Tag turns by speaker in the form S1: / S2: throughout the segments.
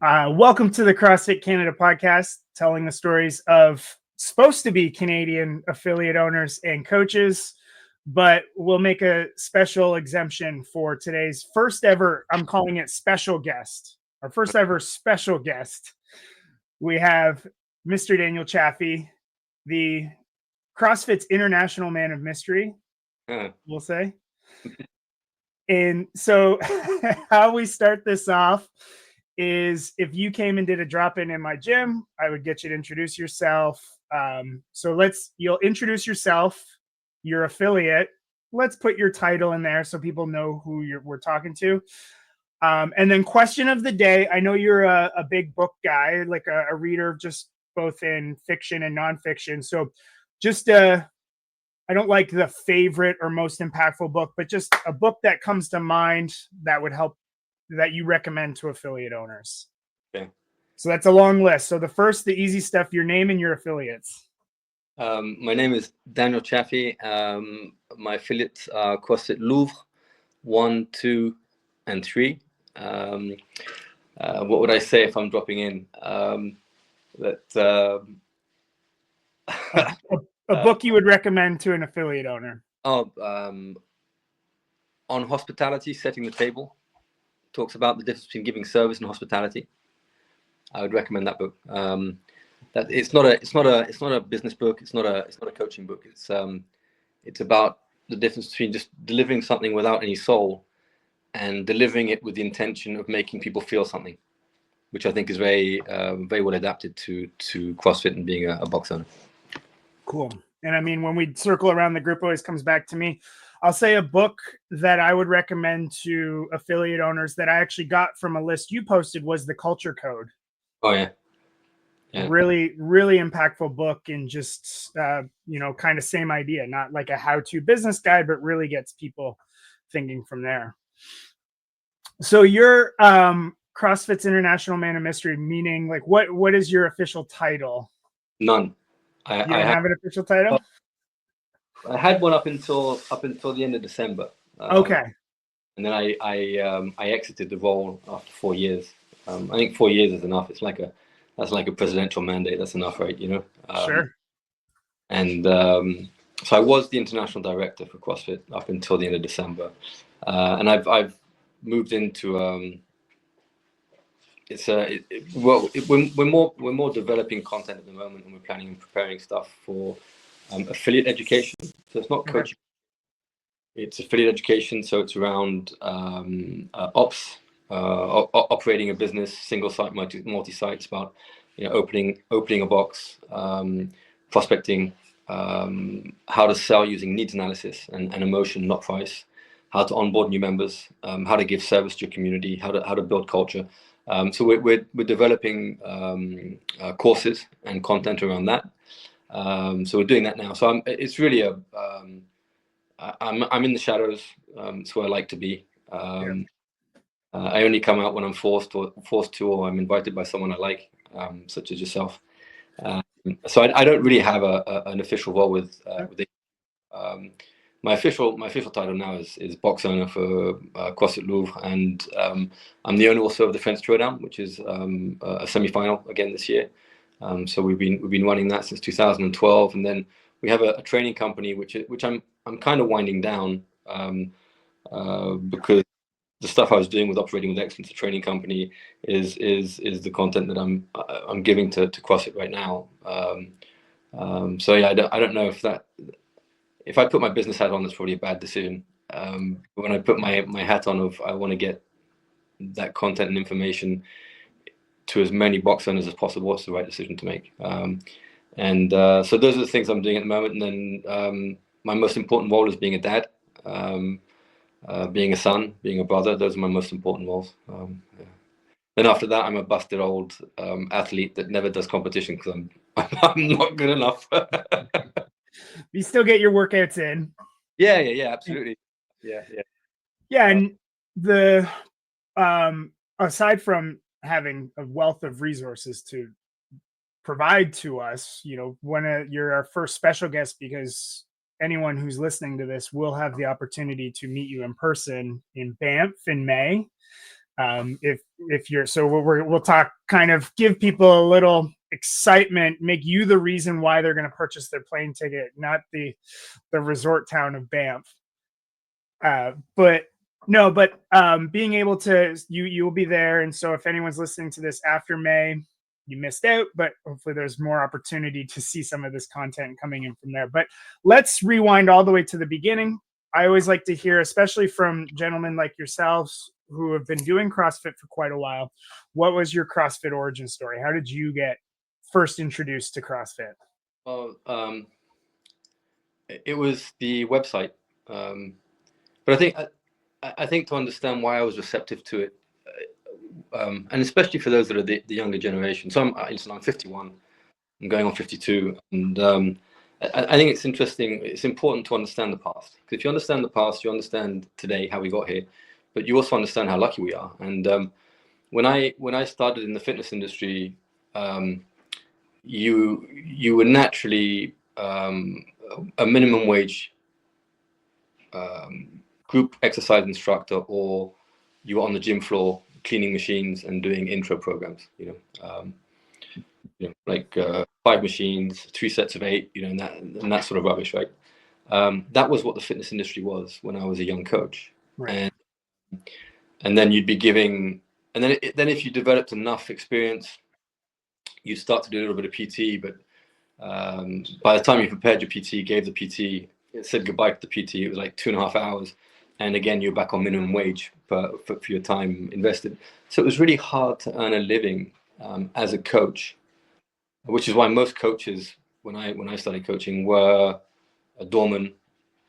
S1: Welcome to the CrossFit Canada podcast, telling the stories of supposed to be Canadian affiliate owners and coaches, but we'll make a special exemption for today's first ever, I'm calling it special guest, our first ever special guest. We have Mr. Daniel Chaffey, the CrossFit's international man of mystery, we'll say. And so how we start this off is if you came and did a drop-in in my gym, I would get you to introduce yourself. You'll introduce yourself, your affiliate. Let's put your title in there so people know who we're talking to. And then question of the day. I know you're a big book guy, like a reader, just both in fiction and nonfiction. So just I don't like the favorite or most impactful book, but just a book that comes to mind that would help, that you recommend to affiliate owners.
S2: Okay.
S1: So that's a long list. So the easy stuff, your name and your affiliates.
S2: My name is Daniel Chaffey. My affiliates are CrossFit Louvre 1, 2, and 3. What would I say if I'm dropping in?
S1: A book you would recommend to an affiliate owner.
S2: On hospitality, setting the table. Talks about the difference between giving service and hospitality. I would recommend that book. That it's not a business book. It's not a coaching book. It's about the difference between just delivering something without any soul and delivering it with the intention of making people feel something, which I think is very well adapted to CrossFit and being a box owner.
S1: Cool. And I mean, when we circle around, the group always comes back to me. I'll say a book that I would recommend to affiliate owners that I actually got from a list you posted was The Culture Code.
S2: Oh, yeah.
S1: Really, really impactful book, and just, kind of same idea, not like a how-to business guide, but really gets people thinking from there. So you're CrossFit's International Man of Mystery, meaning like what is your official title?
S2: None.
S1: You don't have an official title?
S2: I had one up until the end of December.
S1: Okay.
S2: And then I exited the role after 4 years. I think 4 years is enough. That's like a presidential mandate. That's enough, right?
S1: Sure.
S2: And so I was the international director for CrossFit up until the end of December, and I've moved into we're more developing content at the moment, and we're planning and preparing stuff for affiliate education. So it's not coaching. It's affiliate education, so it's around ops, operating a business, single site, multi-site. It's about opening a box, prospecting, how to sell using needs analysis and emotion, not price, how to onboard new members, how to give service to your community, how to build culture. So we're developing courses and content around that. So we're doing that now. So it's really I'm in the shadows. It's where I like to be. I only come out when I'm forced to, or I'm invited by someone I like, such as yourself. So I don't really have an official role with it. My official title now is box owner for CrossFit Louvre, and I'm the owner also of the French Throwdown, which is a semi-final again this year. So we've been running that since 2012, and then we have a training company which I'm kind of winding down because the stuff I was doing with Operating with Excellence, the training company, is the content that I'm giving to CrossFit right now. So yeah, I don't know if I put my business hat on, that's probably a bad decision. When I put my hat on of I want to get that content and information to as many box owners as possible, it's the right decision to make. So those are the things I'm doing at the moment. And then my most important role is being a dad, being a son, being a brother. Those are my most important roles. Then after that, I'm a busted old athlete that never does competition because I'm not good enough.
S1: You still get your workouts in.
S2: Yeah, absolutely. Yeah.
S1: And the aside from having a wealth of resources to provide to us, you're our first special guest, because anyone who's listening to this will have the opportunity to meet you in person in Banff in May. If you're, so we'll talk, kind of give people a little excitement, make you the reason why they're going to purchase their plane ticket, not the resort town of Banff. But being able to, you will be there. And so if anyone's listening to this after May, you missed out, but hopefully there's more opportunity to see some of this content coming in from there. But let's rewind all the way to the beginning. I always like to hear, especially from gentlemen like yourselves who have been doing CrossFit for quite a while, what was your CrossFit origin story? How did you get first introduced to CrossFit?
S2: Well, it was the website. But I think to understand why I was receptive to it, and especially for those that are the younger generation. So I'm 51. I'm going on 52, and I think it's interesting. It's important to understand the past, because if you understand the past, you understand today how we got here, but you also understand how lucky we are. And when I started in the fitness industry, you were naturally a minimum wage group exercise instructor, or you were on the gym floor cleaning machines and doing intro programs, like 5 machines, 3 sets of 8, and that sort of rubbish, right? That was what the fitness industry was when I was a young coach.
S1: Right.
S2: And then you'd be giving, and then if you developed enough experience, you start to do a little bit of PT. But by the time you prepared your PT, gave the PT, said goodbye to the PT, it was like 2.5 hours. And again, you're back on minimum wage for your time invested. So it was really hard to earn a living as a coach, which is why most coaches, when I started coaching, were a doorman.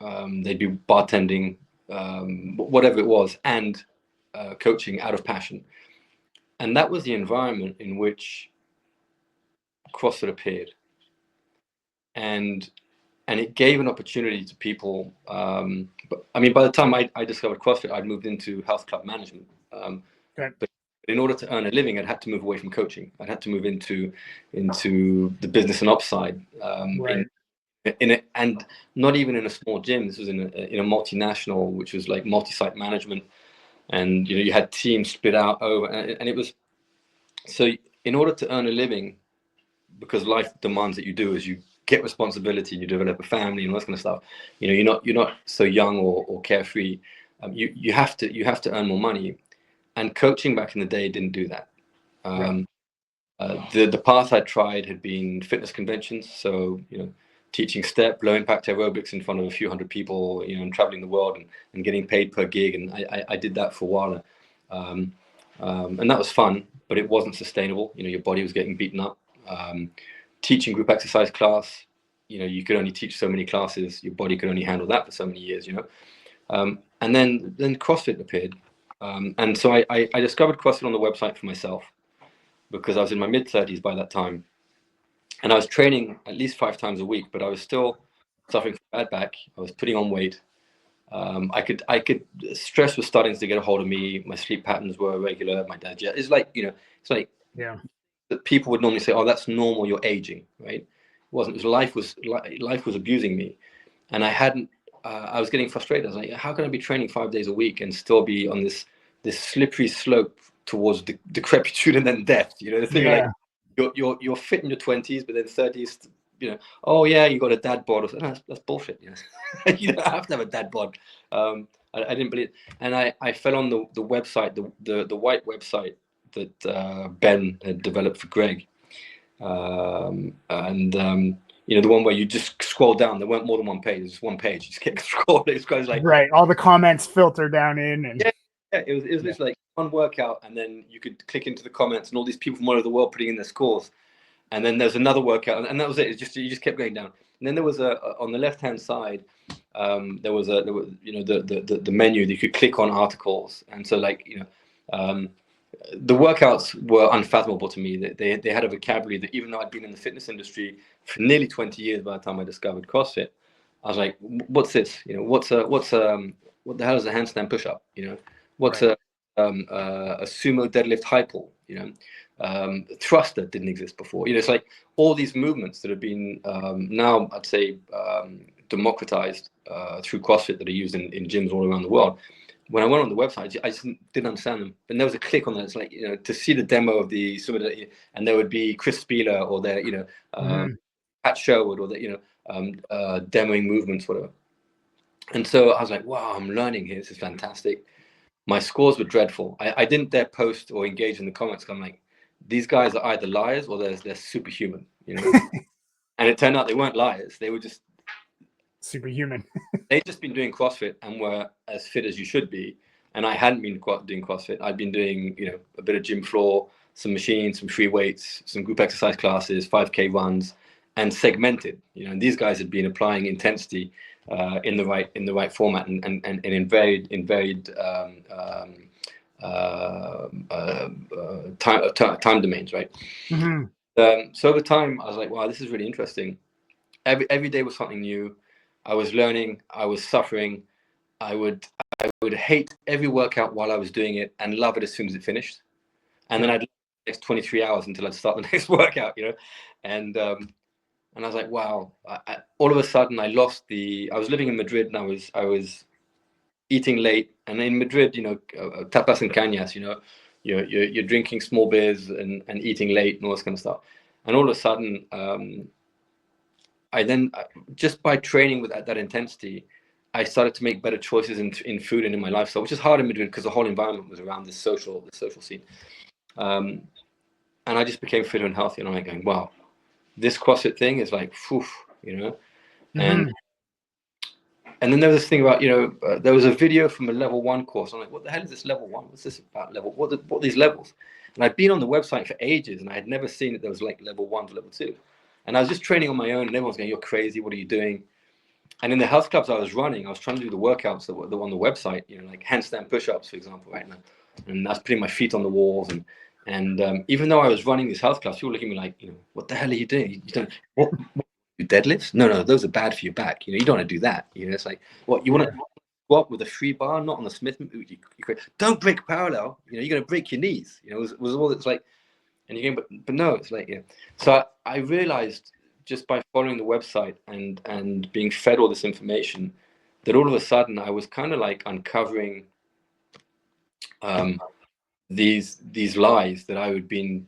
S2: They'd be bartending, whatever it was, and coaching out of passion. And that was the environment in which CrossFit appeared. And it gave an opportunity to people. But I mean, by the time I discovered CrossFit, I'd moved into health club management. But in order to earn a living, I'd had to move away from coaching. I'd had to move into the business and ops side. In it, and not even in a small gym. This was in a multinational, which was like multi-site management, and you had teams split out over, and it was so. In order to earn a living, because life demands that you do, as you get responsibility, you develop a family and all that kind of stuff. You're not so young or carefree. You have to earn more money, and coaching back in the day didn't do that. The path I tried had been fitness conventions, so teaching step, low impact aerobics in front of a few hundred people, and traveling the world and getting paid per gig, and I did that for a while, and that was fun, but it wasn't sustainable. Your body was getting beaten up. Teaching group exercise class, you could only teach so many classes. Your body could only handle that for so many years, and then CrossFit appeared, and so I discovered CrossFit on the website for myself, because I was in my mid-30s by that time, and I was training at least 5 times a week, but I was still suffering from bad back. I was putting on weight. I could stress was starting to get a hold of me. My sleep patterns were irregular. My digest, it's like that people would normally say, "Oh, that's normal. You're aging," right? It wasn't. It was life was abusing me, and I was getting frustrated. I was like, "How can I be training 5 days a week and still be on this slippery slope towards decrepitude and then death?" The thing, like you're fit in your 20s, but then 30s. Oh yeah, you got a dad bod. That's bullshit. You don't have to have a dad bod. I didn't believe, and I fell on the website, the white website that Ben had developed for Greg, and the one where you just scroll down. There weren't more than one page. It was one page. You just kept scrolling. It's kind of like
S1: all the comments filter down in, and
S2: it was just like one workout, and then you could click into the comments, and all these people from all over the world putting in their scores. And then there's another workout, and that was it. You just kept going down. And then there was on the left-hand side, there was the menu that you could click on articles, and so the workouts were unfathomable to me. They had a vocabulary that, even though I'd been in the fitness industry for nearly 20 years by the time I discovered CrossFit, I was like, what's this? What the hell is a handstand push-up? What's a sumo deadlift high pull? Thruster didn't exist before. It's like all these movements that have been now, I'd say, democratized through CrossFit, that are used in gyms all around the world. when I went on the website, I just didn't understand them. And there was a click on that. It's like, to see the demo of the summit, and there would be Chris Spieler or there, Pat Sherwood or the, demoing movements, whatever. And so I was like, wow, I'm learning here. This is fantastic. My scores were dreadful. I didn't dare post or engage in the comments. I'm like, these guys are either liars or they're superhuman, And it turned out they weren't liars. They were just
S1: superhuman.
S2: They'd just been doing CrossFit and were as fit as you should be. And I hadn't been doing CrossFit. I'd been doing, a bit of gym floor, some machines, some free weights, some group exercise classes, 5K runs, and segmented. And these guys had been applying intensity in the right format and in varied time domains, right? So over time, I was like, wow, this is really interesting. Every day was something new. I was learning. I was suffering. I would hate every workout while I was doing it and love it as soon as it finished. And then I'd the next 23 hours until I'd start the next workout, And I was like, wow. All of a sudden, I was living in Madrid, and I was eating late. And in Madrid, tapas and cañas, you're drinking small beers and eating late and all this kind of stuff. And all of a sudden, I then, just by training with that intensity, I started to make better choices in food and in my lifestyle, which is hard in Madrid because the whole environment was around this social scene. And I just became fitter and healthier. And I'm like going, wow, this CrossFit thing is like, phew, And then there was this thing about, there was a video from a level 1 course. I'm like, what the hell is this level 1? What's this about level? What are these levels? And I'd been on the website for ages, and I had never seen that there was like level 1 to level 2. And I was just training on my own, and everyone's going, you're crazy. What are you doing? And in the health clubs I was running, I was trying to do the workouts that were on the website, like handstand push-ups, for example, right now. And that's putting my feet on the walls. And even though I was running these health clubs, people looking at me like, what the hell are you doing? You don't, what deadlifts? No, those are bad for your back. You don't want to do that. It's like, what, you want to squat with a free bar, not on the Smith? Don't break parallel. You're going to break your knees. It was all that's like, and you're going, but no, it's like, So I realized just by following the website and being fed all this information, that all of a sudden I was kind of like uncovering these lies that I'd been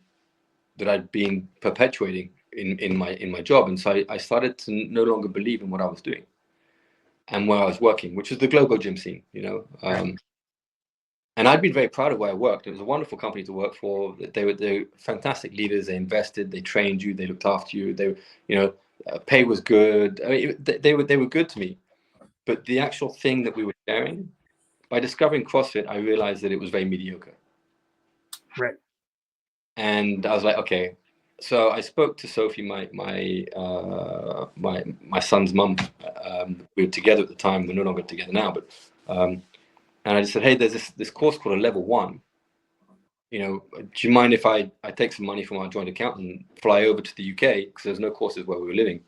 S2: perpetuating in my job. And so I started to no longer believe in what I was doing and where I was working, which is the global gym scene, and I'd been very proud of where I worked. It was a wonderful company to work for. They were fantastic leaders. They invested, they trained you, they looked after you. They, pay was good. I mean, they were good to me. But the actual thing that we were sharing, by discovering CrossFit, I realized that it was very mediocre.
S1: Right.
S2: And I was like, okay. So I spoke to Sophie, my son's mum. We were together at the time. We're no longer together now, but. And I just said, hey, there's this course called a level 1. Do you mind if I take some money from our joint account and fly over to the UK, because there's no courses where we were living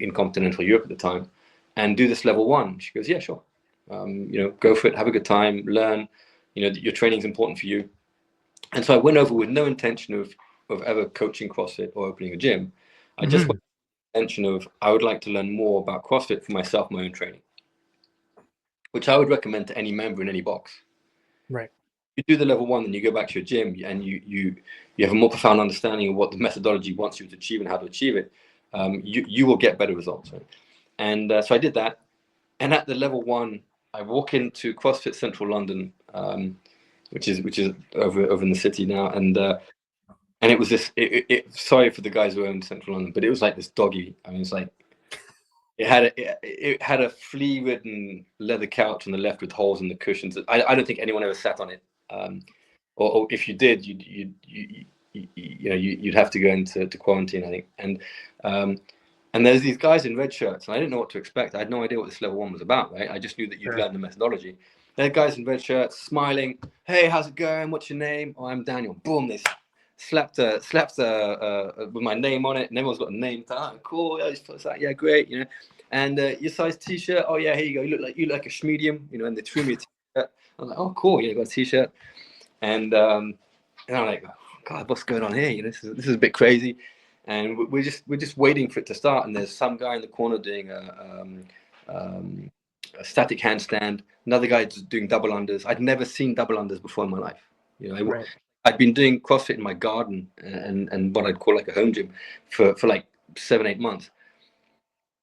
S2: in continental Europe at the time, and do this level 1? She goes, yeah, sure. Go for it, have a good time, learn. Your training is important for you. And so I went over with no intention of ever coaching CrossFit or opening a gym. I just went with the intention of, I would like to learn more about CrossFit for myself, my own training, which I would recommend to any member in any box.
S1: Right.
S2: You do the level 1, then you go back to your gym, and you have a more profound understanding of what the methodology wants you to achieve and how to achieve it. You will get better results. Right? And so I did that. And at the level 1, I walk into CrossFit Central London, which is over in the city now, and it was this. Sorry for the guys who own Central London, but it was like this doggy. I mean, it's like. It had a flea-ridden leather couch on the left with holes in the cushions. I don't think anyone ever sat on it, or if you did, you'd have to go into quarantine, I think. And there's these guys in red shirts, and I didn't know what to expect. I had no idea what this level 1 was about, right? I just knew that you'd learn the methodology. There are guys in red shirts smiling. Hey, how's it going? What's your name? Oh, I'm Daniel. Boom, they slapped with my name on it, and everyone's got a name tag. Cool, yeah, great, And your size t-shirt, oh yeah, here you go. You look like a medium, and they threw me a t-shirt. I was like, oh cool, you got a t-shirt. And I'm like, oh, God, what's going on here? This is a bit crazy. And we're just waiting for it to start. And there's some guy in the corner doing a static handstand. Another guy doing double unders. I'd never seen double unders before in my life.
S1: Right.
S2: I'd been doing CrossFit in my garden and what I'd call like a home gym for like 7-8 months,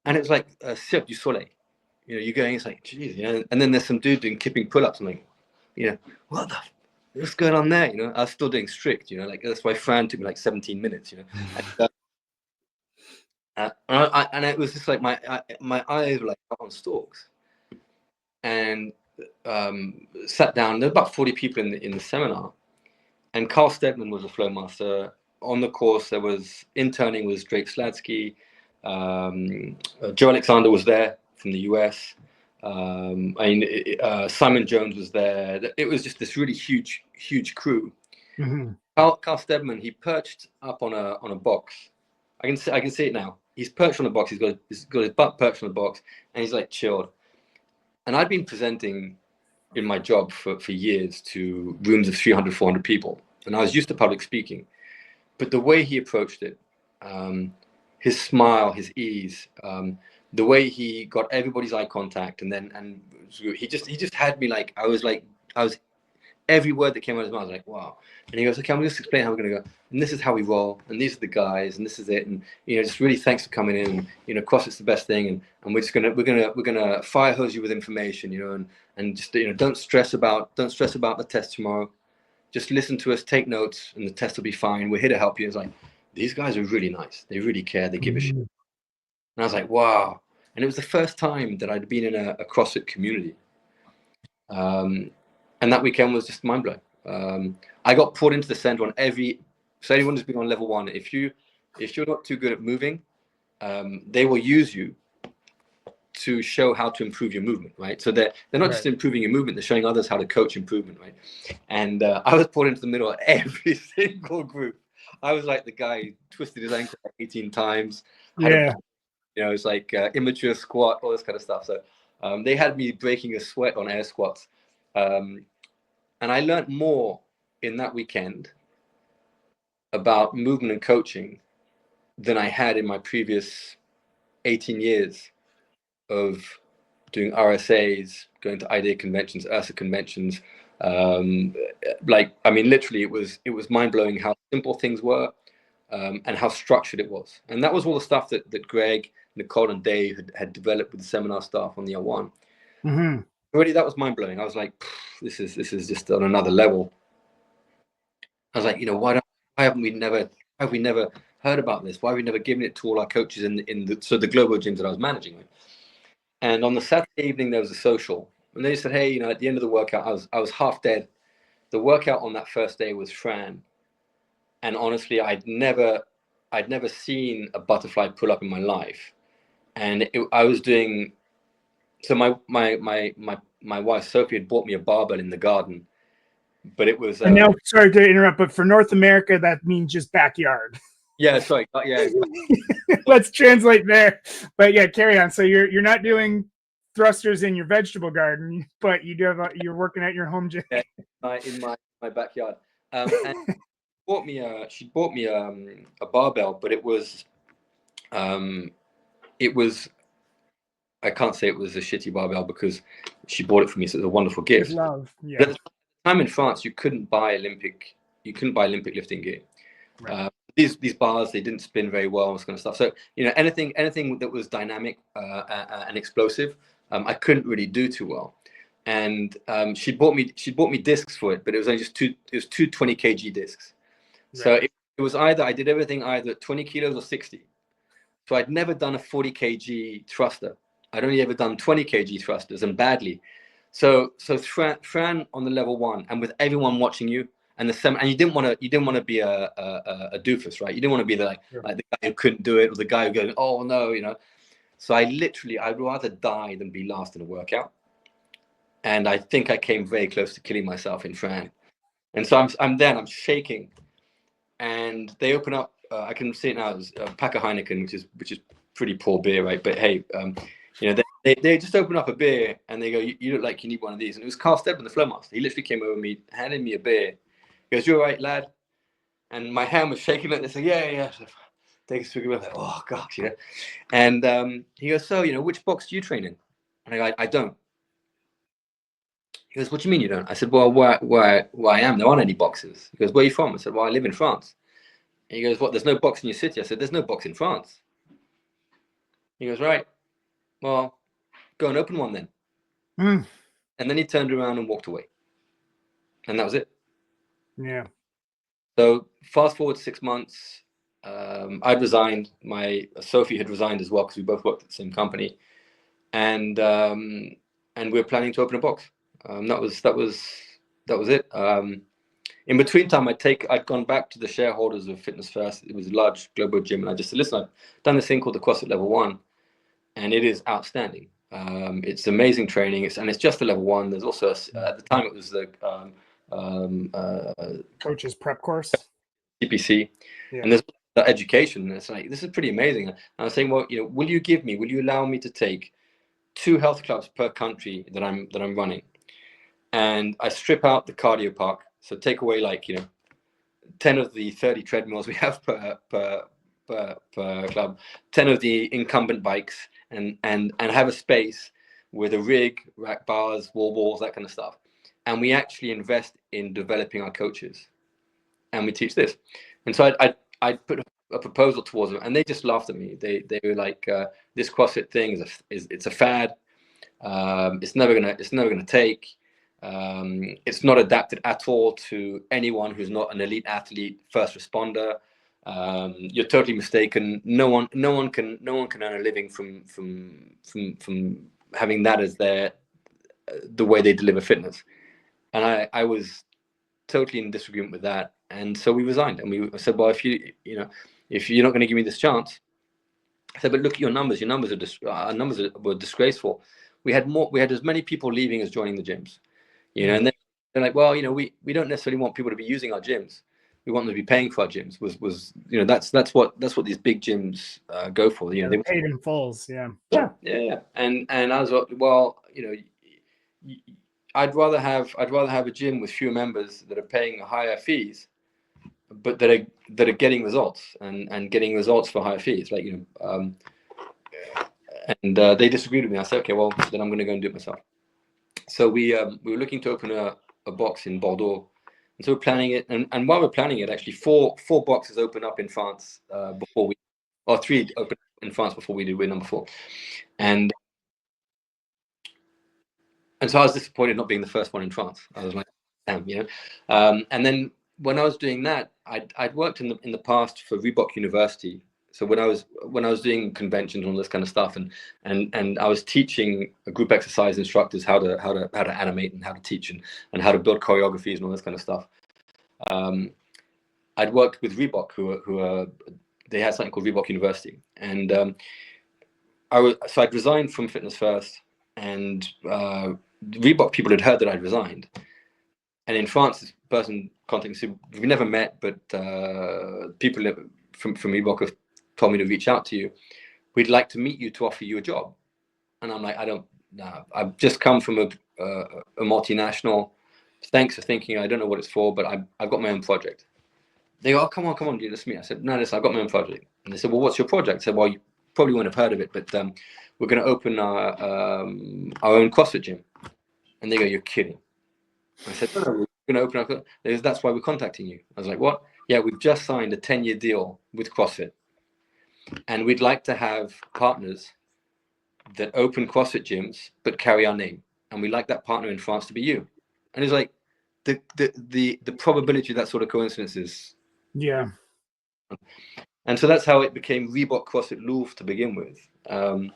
S2: and it was like Cirque du Soleil. You're going, it's like, geez, and then there's some dude doing kipping pull-ups. I'm like, what's going on there? I was still doing strict. Like that's why Fran took me like 17 minutes. And it was just like my eyes were like on stalks, and sat down. There were about 40 people in the seminar, and Carl Steadman was a flow master on the course. There was interning was Drake Sladsky, Joe Alexander was there from the US. Simon Jones was there. It was just this really huge crew.
S1: Mm-hmm.
S2: Carl Steadman, he perched up on a box. I can see it now. He's perched on a box. He's got his butt perched on the box, and he's like chilled. And I'd been presenting in my job for years to rooms of 300, 400 people, and I was used to public speaking. But the way he approached it, his smile, his ease, the way he got everybody's eye contact, and he just had me like I was every word that came out of his mouth, I was like, wow. And he goes, okay, I'm going to explain how we're going to go. And this is how we roll. And these are the guys. And this is it. And, just really thanks for coming in. And, CrossFit's the best thing. And we're going to fire hose you with information, and just, don't stress about the test tomorrow. Just listen to us, take notes, and the test will be fine. We're here to help you. It's like, these guys are really nice. They really care. They give a shit. And I was like, wow. And it was the first time that I'd been in a CrossFit community. And that weekend was just mind blowing. I got poured into the center on so anyone who's been on level 1, if you're not too good at moving, they will use you to show how to improve your movement, right? So they're not just improving your movement, they're showing others how to coach improvement, right? And I was poured into the middle of every single group. I was like the guy who twisted his ankle like 18 times. It's like immature squat, all this kind of stuff. So they had me breaking a sweat on air squats. And I learned more in that weekend about movement and coaching than I had in my previous 18 years of doing RSAs, going to IDEA conventions, URSA conventions. Literally, it was mind blowing how simple things were, and how structured it was. And that was all the stuff that Greg, Nicole, and Dave had developed with the seminar staff on the L1.
S1: Mm-hmm.
S2: Already, that was mind blowing. I was like, this is just on another level. I was like, why have we never heard about this? Why have we never given it to all our coaches in the global gyms that I was managing with? And on the Saturday evening, there was a social, and they said, hey, at the end of the workout, I was half dead. The workout on that first day was Fran, and honestly, I'd never seen a butterfly pull up in my life, and I was doing. So my wife Sophie had bought me a barbell in the garden, but it was.
S1: And now, sorry to interrupt, but for North America, that means just backyard.
S2: Yeah, sorry. Yeah.
S1: Let's translate there. But yeah, carry on. So you're not doing thrusters in your vegetable garden, but you do have you're working at your home gym.
S2: Yeah, in my backyard. And she bought me a barbell, but it was I can't say it was a shitty barbell because she bought it for me, so it was a wonderful gift.
S1: Love, yeah.
S2: But at the time in France, you couldn't buy Olympic lifting gear.
S1: Right.
S2: These bars, they didn't spin very well, this kind of stuff. So anything that was dynamic and explosive, I couldn't really do too well. And she bought me discs for it, but it was only just two 20 kg discs. Right. So it was I did everything either 20 kilos or 60. So I'd never done a 40 kg thruster. I'd only ever done 20 kg thrusters, and badly. So Fran on the level 1, and with everyone watching you, and you didn't want to be a doofus, right? You didn't want to be like the guy who couldn't do it, or the guy who goes, oh no, So I'd rather die than be last in a workout. And I think I came very close to killing myself in Fran. And so I'm there, and I'm shaking, and they open up. I can see it now. It's a pack of Heineken, which is pretty poor beer, right? But hey, they just open up a beer, and they go, you look like you need one of these. And it was Carl Steadman, the flow master. He literally came over me, handed me a beer. He goes, "You all right, lad?" And my hand was shaking like this. Like, yeah. So, take a swig of it. Like, oh gosh, And he goes, "So, which box do you train in?" And I go, "I don't." He goes, what do you mean you don't? I said, well, where I am, there aren't any boxes. He goes, where are you from? I said, well, I live in France. And he goes, what, there's no box in your city? I said, there's no box in France. He goes, right, well, go and open one then.
S1: Mm.
S2: And then he turned around and walked away. And that was it.
S1: Yeah.
S2: So fast forward 6 months, I'd resigned. Sophie had resigned as well because we both worked at the same company, and we were planning to open a box. That was it. In between time, I'd gone back to the shareholders of Fitness First. It was a large global gym, and I just said, listen, I've done this thing called the CrossFit Level 1, and it is outstanding. It's amazing training. It's just a level 1. There's also at the time it was the
S1: Coach's prep course,
S2: CPC,
S1: yeah.
S2: and there's the education. And it's like, this is pretty amazing. And I was saying, well, will you allow me to take 2 health clubs per country that I'm running, and I strip out the cardio park, so take away 10 of the 30 treadmills we have per club, 10 of the incumbent bikes, and have a space with a rig, rack bars, wall balls, that kind of stuff. And we actually invest in developing our coaches, and we teach this. And so I put a proposal towards them, and they just laughed at me. They were like, this CrossFit thing it's a fad. It's never gonna take. It's not adapted at all to anyone who's not an elite athlete, first responder. You're totally mistaken. No one can earn a living from having that as the way they deliver fitness. And I was totally in disagreement with that, and so we resigned. And we said, well, if you're not going to give me this chance, I said, but look at your numbers. Your numbers were disgraceful. We had as many people leaving as joining the gyms. And then they're like, well, we don't necessarily want people to be using our gyms. We want them to be paying for our gyms. That's what these big gyms go for.
S1: They paid in fulls. Yeah.
S2: And I was like, well, I'd rather have a gym with fewer members that are paying higher fees, but that are getting results and getting results for higher fees. And they disagreed with me. I said, okay, well, then I'm going to go and do it myself. So we were looking to open a box in Bordeaux, and so we're planning it. And while we're planning it, actually four boxes opened up in France before 3 opened in France before we did. We're number 4, and so I was disappointed not being the first one in France. I was like, damn, And then when I was doing that, I'd worked in the past for Reebok University. So when I was doing conventions and all this kind of stuff, and I was teaching group exercise instructors how to animate and how to teach and how to build choreographies and all this kind of stuff. I'd worked with Reebok, who they had something called Reebok University, and I'd resigned from Fitness First, and Reebok people had heard that I'd resigned, and in France, this person contacted me. We never met, but people from Reebok have told me to reach out to you. We'd like to meet you to offer you a job. And I'm like, I've just come from a multinational. Thanks for thinking. I don't know what it's for, but I've got my own project. They go, oh, come on, do this to me. I said, no, listen, I've got my own project. And they said, well, what's your project? I said, well, you probably wouldn't have heard of it, but we're going to open our own CrossFit gym. And they go, you're kidding. I said, no, we're going to open up. That's why we're contacting you. I was like, what? Yeah, we've just signed a 10-year deal with CrossFit. And we'd like to have partners that open CrossFit gyms but carry our name. And we'd like that partner in France to be you. And it's like the probability of that sort of coincidence is.
S1: Yeah.
S2: And so that's how it became Reebok CrossFit Louvre to begin with. But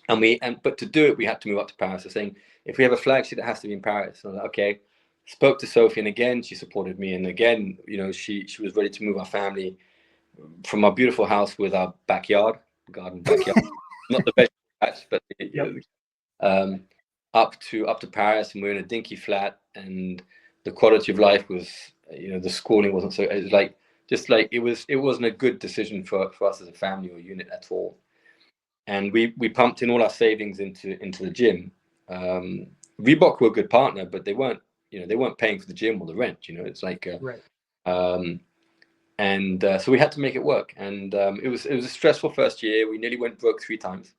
S2: to do it, we had to move up to Paris. So saying, if we have a flagship, it has to be in Paris. So I was like, okay. Spoke to Sophie, and again, she supported me. And again, she was ready to move our family from our beautiful house with our backyard, not the best patch, but up to Paris, and we're in a dinky flat, and the quality of life was, the schooling wasn't so. It was it wasn't a good decision for us as a family or unit at all. And we pumped in all our savings into the gym. Reebok were a good partner, but they weren't paying for the gym or the rent. It's like
S1: right.
S2: And so we had to make it work, and it was a stressful first year. We nearly went broke 3 times.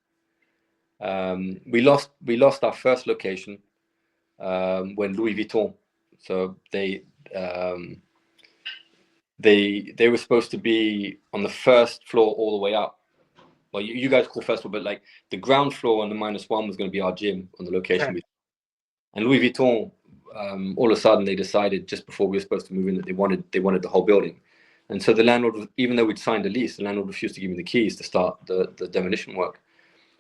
S2: We lost our first location. when Louis Vuitton, so they were supposed to be on the first floor all the way up. Well, you guys call first floor, but like the ground floor on the -1 was going to be our gym on the location.
S1: Okay.
S2: And Louis Vuitton, all of a sudden they decided just before we were supposed to move in that they wanted the whole building. And so the landlord, even though we'd signed a lease, the landlord refused to give me the keys to start the demolition work.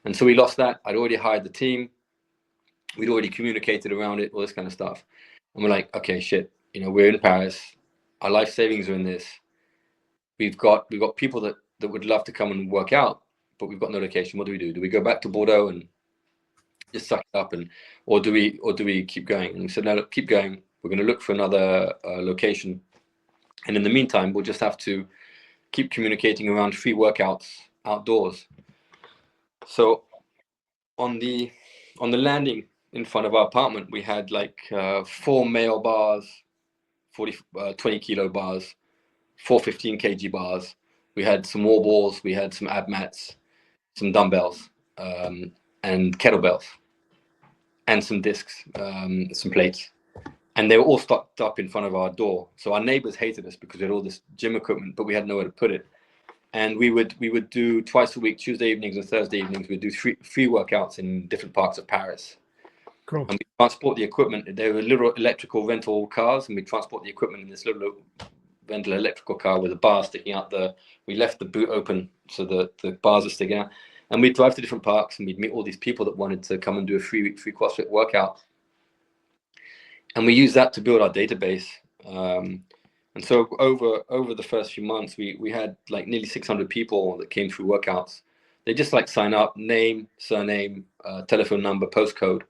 S2: And so we lost that. I'd already hired the team. We'd already communicated around it, all this kind of stuff. And we're like, okay, shit, we're in Paris. Our life savings are in this. We've got people that would love to come and work out, but we've got no location. What do we do? Do we go back to Bordeaux and just suck it up, or do we keep going? And we said, no, look, keep going. We're going to look for another location. And in the meantime, we'll just have to keep communicating around free workouts outdoors. So on the landing in front of our apartment, we had like 4 male bars, 20 kilo bars, 4 15 kg bars. We had some wall balls, we had some ab mats, some dumbbells, and kettlebells, and some discs, some plates. And they were all stocked up in front of our door. So our neighbors hated us because we had all this gym equipment, but we had nowhere to put it. And we would do twice a week, Tuesday evenings and Thursday evenings, we'd do free workouts in different parts of Paris.
S1: Cool.
S2: And we transport the equipment. There were little electrical rental cars, and we transport the equipment in this little rental electrical car with a bar sticking out. We left the boot open so the bars are sticking out. And we'd drive to different parks, and we'd meet all these people that wanted to come and do a free CrossFit workout. And we used that to build our database. And so over the first few months, we had like nearly 600 people that came through workouts. They just like sign up, name, surname, telephone number, postcode.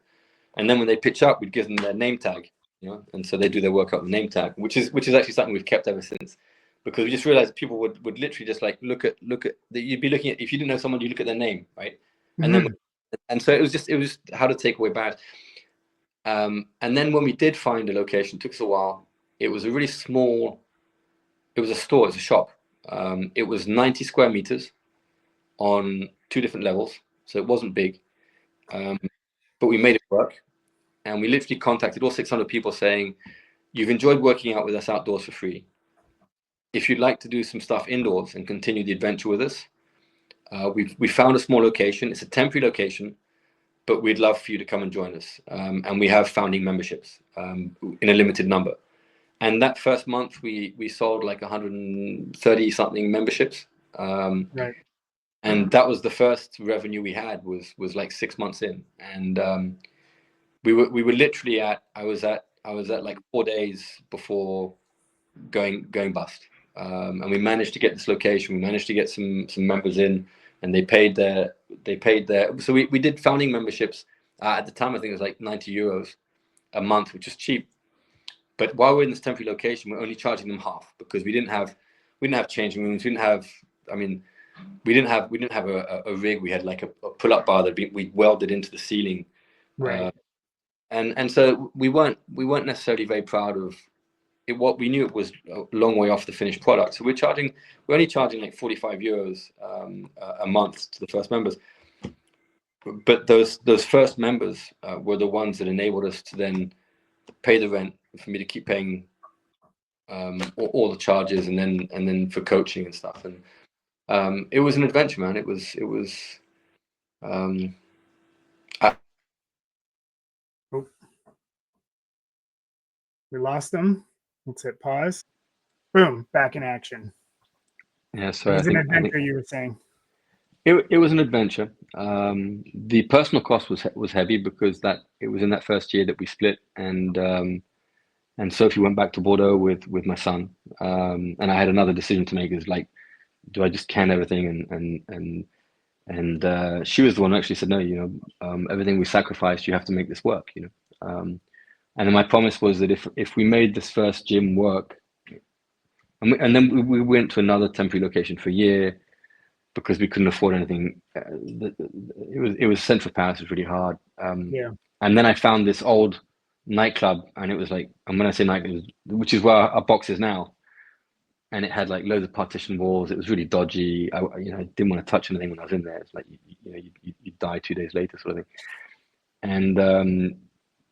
S2: And then when they pitch up, we'd give them their name tag, and so they do their workout with name tag, which is actually something we've kept ever since, because we just realized people would literally just like look at you'd be looking at, if you didn't know someone, you look at their name, right?
S1: Mm-hmm.
S2: And so it was just how to take away bad. And then when we did find a location, it took us a while. It was a really small, it was a store, it was a shop. It was 90 square meters on 2 different levels. So it wasn't big, but we made it work. And we literally contacted all 600 people saying, you've enjoyed working out with us outdoors for free. If you'd like to do some stuff indoors and continue the adventure with us, we found a small location. It's a temporary location, but we'd love for you to come and join us. And we have founding memberships in a limited number. And that first month, we sold like 130 something memberships.
S1: Right.
S2: And that was the first revenue we had was like 6 months in. And we were literally I was at like 4 days before going bust. And we managed to get this location. We managed to get some members in, and they paid their. So we did founding memberships at the time. I think it was like 90 euros a month, which is cheap. But while we're in this temporary location, we're only charging them half, because we didn't have changing rooms. We didn't have a rig. We had like a pull-up bar that we welded into the ceiling.
S1: Right.
S2: And so we weren't necessarily very proud of it. What we knew, it was a long way off the finished product. So we're only charging like 45 euros a month to the first members. But those first members were the ones that enabled us to then pay the rent, for me to keep paying all the charges, and then for coaching and stuff. And it was an adventure, man. It was
S1: We lost them. Let's hit pause. Boom, back in action.
S2: Yeah, so
S1: It was an adventure, you were saying.
S2: It was an adventure. The personal cost was heavy, because it was in that first year that we split, and Sophie went back to Bordeaux with my son, and I had another decision to make. Is like, do I just can everything? And she was the one who actually said, no, everything we sacrificed, you have to make this work, and then my promise was that if we made this first gym work, and then we went to another temporary location for a year, because we couldn't afford anything. It was central Paris, it was really hard.
S1: Yeah.
S2: And then I found this old nightclub, and it was like, and when I say nightclub, which is where our box is now, and it had like loads of partition walls. It was really dodgy. I didn't want to touch anything when I was in there. It's like, you die 2 days later, sort of thing. And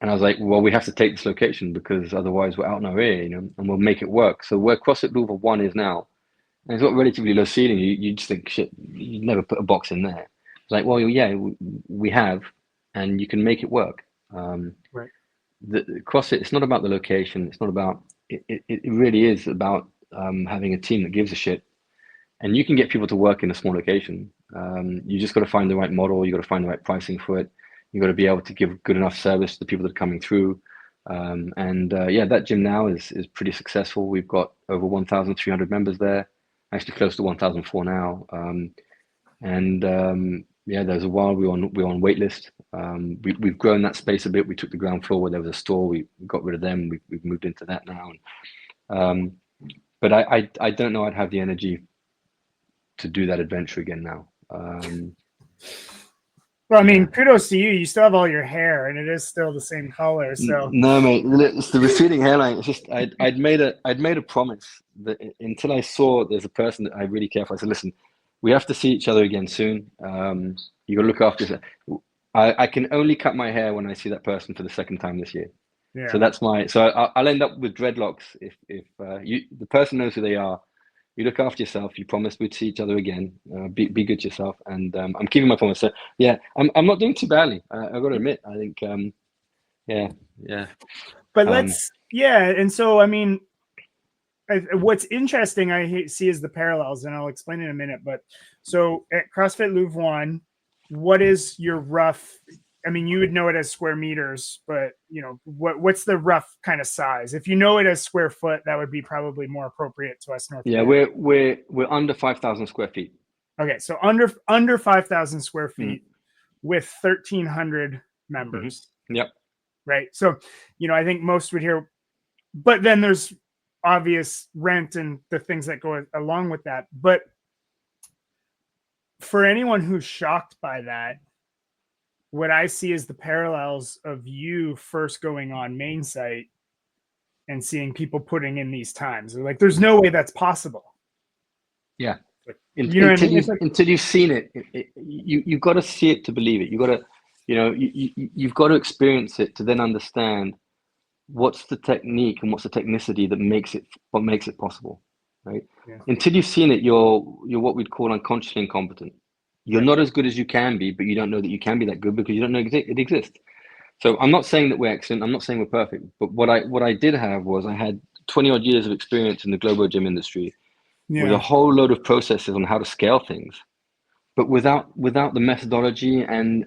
S2: And I was like, well, we have to take this location because otherwise we're out in our ear, and we'll make it work. So where CrossFit Louvre 1 is now, and it's got relatively low ceiling, you just think, shit, you'd never put a box in there. It's like, well, yeah, we have, and you can make it work.
S1: Right.
S2: The CrossFit, it's not about the location. It's not about, it really is about having a team that gives a shit. And you can get people to work in a small location. You just got to find the right model. You got to find the right pricing for it. You got to be able to give good enough service to the people that are coming through. Yeah, that gym now is pretty successful. We've got over 1,300 members there, actually close to 1,004 now. Yeah, there's a while we were on wait list. We've grown that space a bit. We took the ground floor where there was a store. We got rid of them. We've moved into that now. But I don't know I'd have the energy to do that adventure again now.
S1: Well, I mean, kudos to you. You still have all your hair, and it is still the same color. So
S2: no, mate, it's the receding hairline. It's just I'd made a promise that until I saw there's a person that I really care for. I said, listen, we have to see each other again soon. You got to look after yourself. I can only cut my hair when I see that person for the second time this year.
S1: yeah.
S2: So that's so I'll end up with dreadlocks if the person knows who they are. You look after yourself. You promised we'd see each other again. Be good to yourself, and I'm keeping my promise. So yeah, I'm not doing too badly. I've got to admit. I think yeah.
S1: But and so I mean, what's interesting I see is the parallels, and I'll explain in a minute. But so at CrossFit Louvre 1, what is your rough? I mean, you would know it as square meters, but what's the rough kind of size? If you know it as square foot, that would be probably more appropriate to us North.
S2: Yeah, we're under 5,000 square feet.
S1: Okay, so under 5,000 square feet with 1,300 members.
S2: Mm-hmm. Yep.
S1: Right. So, I think most would hear, but then there's obvious rent and the things that go along with that. But for anyone who's shocked by that, what I see is the parallels of you first going on main site and seeing people putting in these times. They're like, there's no way that's possible.
S2: Yeah.
S1: Until
S2: you've seen it, you've got to see it to believe it. You've got to, you've got to experience it to then understand what's the technique and what's the technicity that makes it possible, right?
S1: Yeah.
S2: Until you've seen it, you're what we'd call unconsciously incompetent. You're not as good as you can be, but you don't know that you can be that good because you don't know it exists. So I'm not saying that we're excellent. I'm not saying we're perfect. But what I did have was I had 20 odd years of experience in the global gym industry with a whole load of processes on how to scale things, but without the methodology and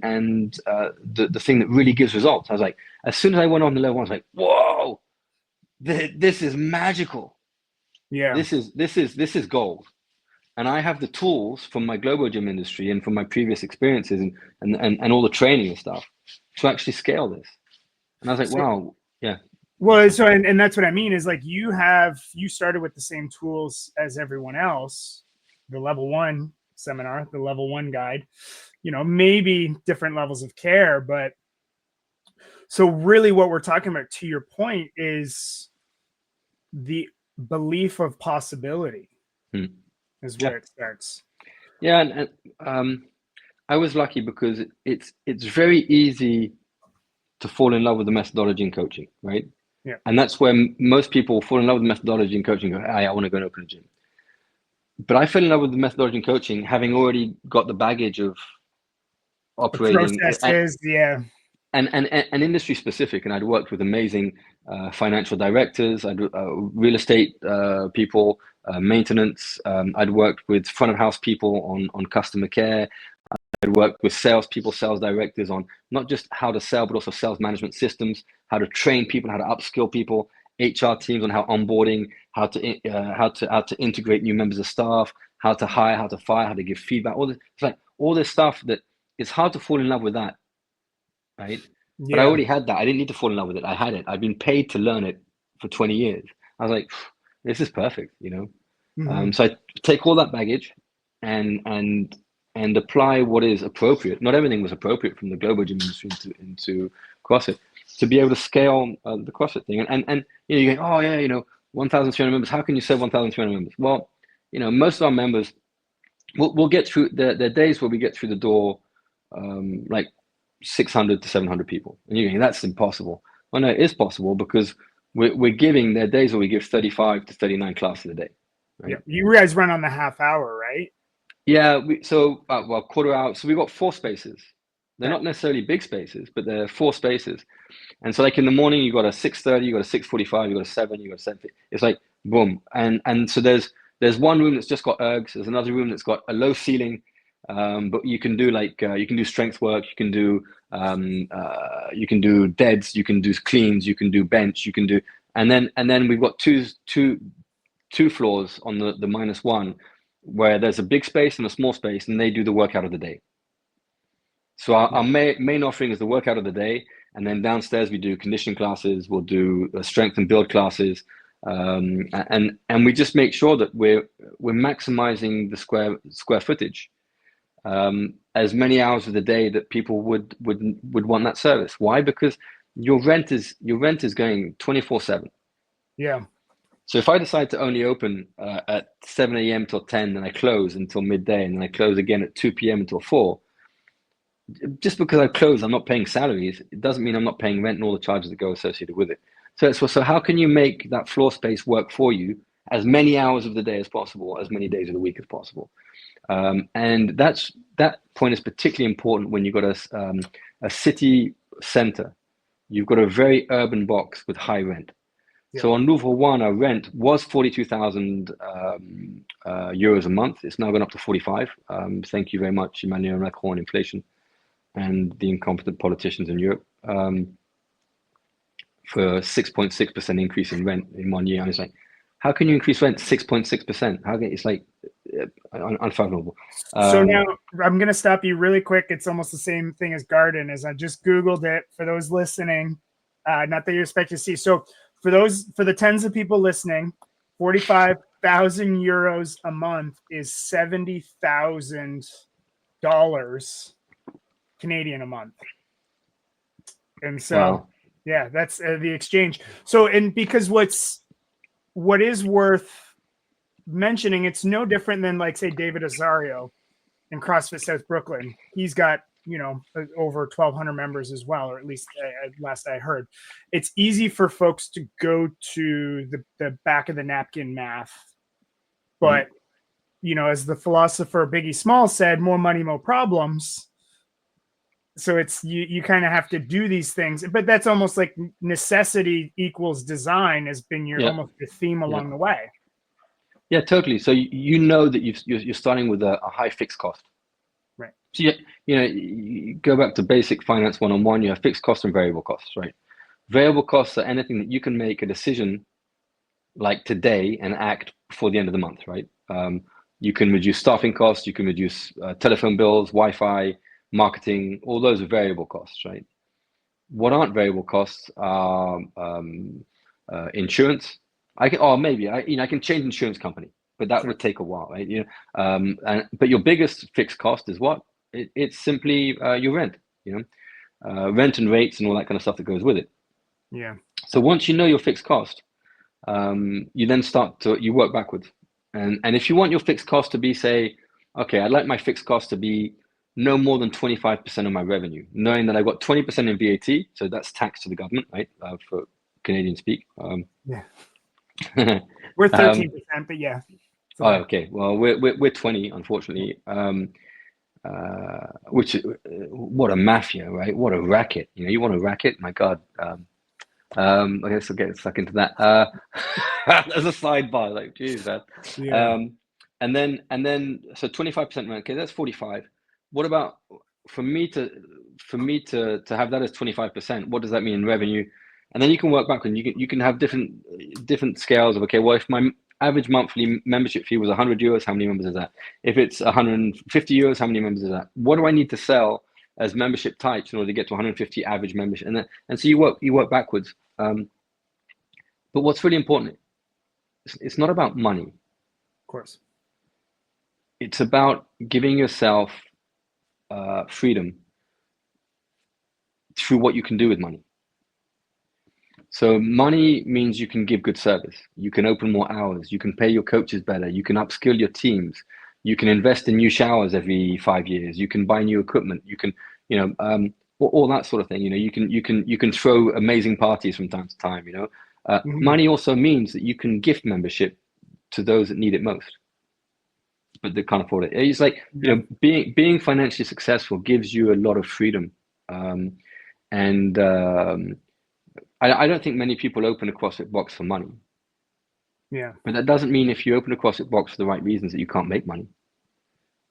S2: the thing that really gives results. I was like, as soon as I went on the level, I was like, whoa, this is magical.
S1: Yeah,
S2: this is gold. And I have the tools from my global gym industry and from my previous experiences and all the training and stuff to actually scale this. And I was like, wow, yeah.
S1: Well, so and that's what I mean is like you started with the same tools as everyone else, the level 1 seminar, the level 1 guide, maybe different levels of care, but so really what we're talking about, to your point, is the belief of possibility. Is where it starts.
S2: Yeah, and I was lucky because it's very easy to fall in love with the methodology in coaching, right?
S1: Yeah.
S2: And that's where most people fall in love with the methodology in coaching and go, hey, I want to go and open a gym. But I fell in love with the methodology in coaching, having already got the baggage of operating
S1: processes,
S2: and industry specific. And I'd worked with amazing financial directors, real estate people, maintenance. I'd worked with front of house people on customer care. I'd worked with sales people, sales directors on not just how to sell, but also sales management systems, how to train people, how to upskill people, HR teams on how onboarding, how to integrate new members of staff, how to hire, how to fire, how to give feedback. It's like all this stuff that it's hard to fall in love with that, right? Yeah. But I already had that. I didn't need to fall in love with it. I had it. I've been paid to learn it for 20 years. I was like, this is perfect, So I take all that baggage and apply what is appropriate. Not everything was appropriate from the global gym industry into CrossFit to be able to scale the CrossFit thing. And you go, oh yeah, 1,300 members. How can you serve 1,300 members? Well, most of our members, we'll get through the days where we get through the door, like 600 to 700 people, and you go, that's impossible. Well, no, it is possible because we're giving there days where we give 35 to 39 classes a day. Right?
S1: Yeah. You guys run on the half hour, right?
S2: Yeah. Well, quarter hour. So we've got 4 spaces. They're
S1: Okay.
S2: not necessarily big spaces, but they're 4 spaces. And so like in the morning, you got a 6:30, you got a 6:45, you got a 7, you got a 7. It's like boom. And so there's one room that's just got ergs. There's another room that's got a low ceiling, but you can do you can do strength work, you can do deads, you can do cleans, you can do bench, you can do, and then we've got two floors on the -1 where there's a big space and a small space, and they do the workout of the day. So our main offering is the workout of the day, and then downstairs we do conditioning classes, we'll do strength and build classes, and we just make sure that we're maximizing the square footage, as many hours of the day that people would want that service. Why? Because your rent is going 24/7.
S1: Yeah.
S2: So if I decide to only open at 7 a.m. till 10, then I close until midday, and then I close again at 2 p.m. until 4. Just because I close, I'm not paying salaries. It doesn't mean I'm not paying rent and all the charges that go associated with it. So how can you make that floor space work for you as many hours of the day as possible, as many days of the week as possible? And that point is particularly important when you've got a city center. You've got a very urban box with high rent.
S1: Yeah.
S2: So on Louvre 1, our rent was 42,000 euros a month. It's now gone up to 45. Thank you very much, Emmanuel Macron, inflation, and the incompetent politicians in Europe, for 6.6% increase in rent in 1 year. And it's like, how can you increase rent 6.6%? It's like unfathomable.
S1: So now I'm going to stop you really quick. It's almost the same thing as garden, as I just Googled it for those listening. Not that you expect to see. So for the tens of people listening, 45,000 euros a month is $70,000 Canadian a month. And so, wow. Yeah, that's the exchange. So, and because what is worth mentioning, it's no different than, like, say, David Azario in CrossFit South Brooklyn. He's got, over 1,200 members as well, or at least last I heard. It's easy for folks to go to the back of the napkin math, but as the philosopher Biggie Smalls said, more money, more problems. So it's you kind of have to do these things, but that's almost like necessity equals design has been almost your theme along the way.
S2: Yeah, totally. So that you're starting with a high fixed cost.
S1: Right.
S2: So you go back to basic finance 101. You have fixed costs and variable costs, right? Variable costs are anything that you can make a decision like today and act before the end of the month, right? You can reduce staffing costs, you can reduce telephone bills, Wi-Fi, marketing, all those are variable costs, right? What aren't variable costs are insurance. I can change insurance company, but that would take a while, right? But your biggest fixed cost is what? It's simply your rent, rent and rates and all that kind of stuff that goes with it.
S1: Yeah.
S2: So once you know your fixed cost, you then you work backwards. And if you want your fixed cost to be, say, okay, I'd like my fixed cost to be no more than 25% of my revenue, knowing that I've got 20% in VAT, so that's tax to the government, right? For Canadian speak.
S1: Yeah. We're 13%, but yeah.
S2: Oh, okay. Well, we're 20, unfortunately. Which what a mafia, right? What a racket. You want a racket? My God. I guess I'll get stuck into that. As a sidebar, like, geez, man.
S1: Yeah.
S2: And then so 25% rent. Okay, that's 45. What about for me to have that as 25%? What does that mean in revenue? And then you can work back and you can have different scales of, okay, well, if my average monthly membership fee was 100 euros, how many members is that? If it's 150 euros, how many members is that? What do I need to sell as membership types in order to get to 150 average membership? And so you work backwards. But what's really important, it's not about money.
S1: Of course.
S2: It's about giving yourself freedom through what you can do with money. So money means you can give good service. You can open more hours. You can pay your coaches better. You can upskill your teams. You can invest in new showers every 5 years. You can buy new equipment. You can, all that sort of thing. You can throw amazing parties from time to time.
S1: Mhm.
S2: Money also means that you can gift membership to those that need it most, but they can't afford it. It's like,
S1: Yeah.
S2: being financially successful gives you a lot of freedom. And I don't think many people open a CrossFit box for money,
S1: Yeah.
S2: but that doesn't mean if you open a CrossFit box for the right reasons that you can't make money.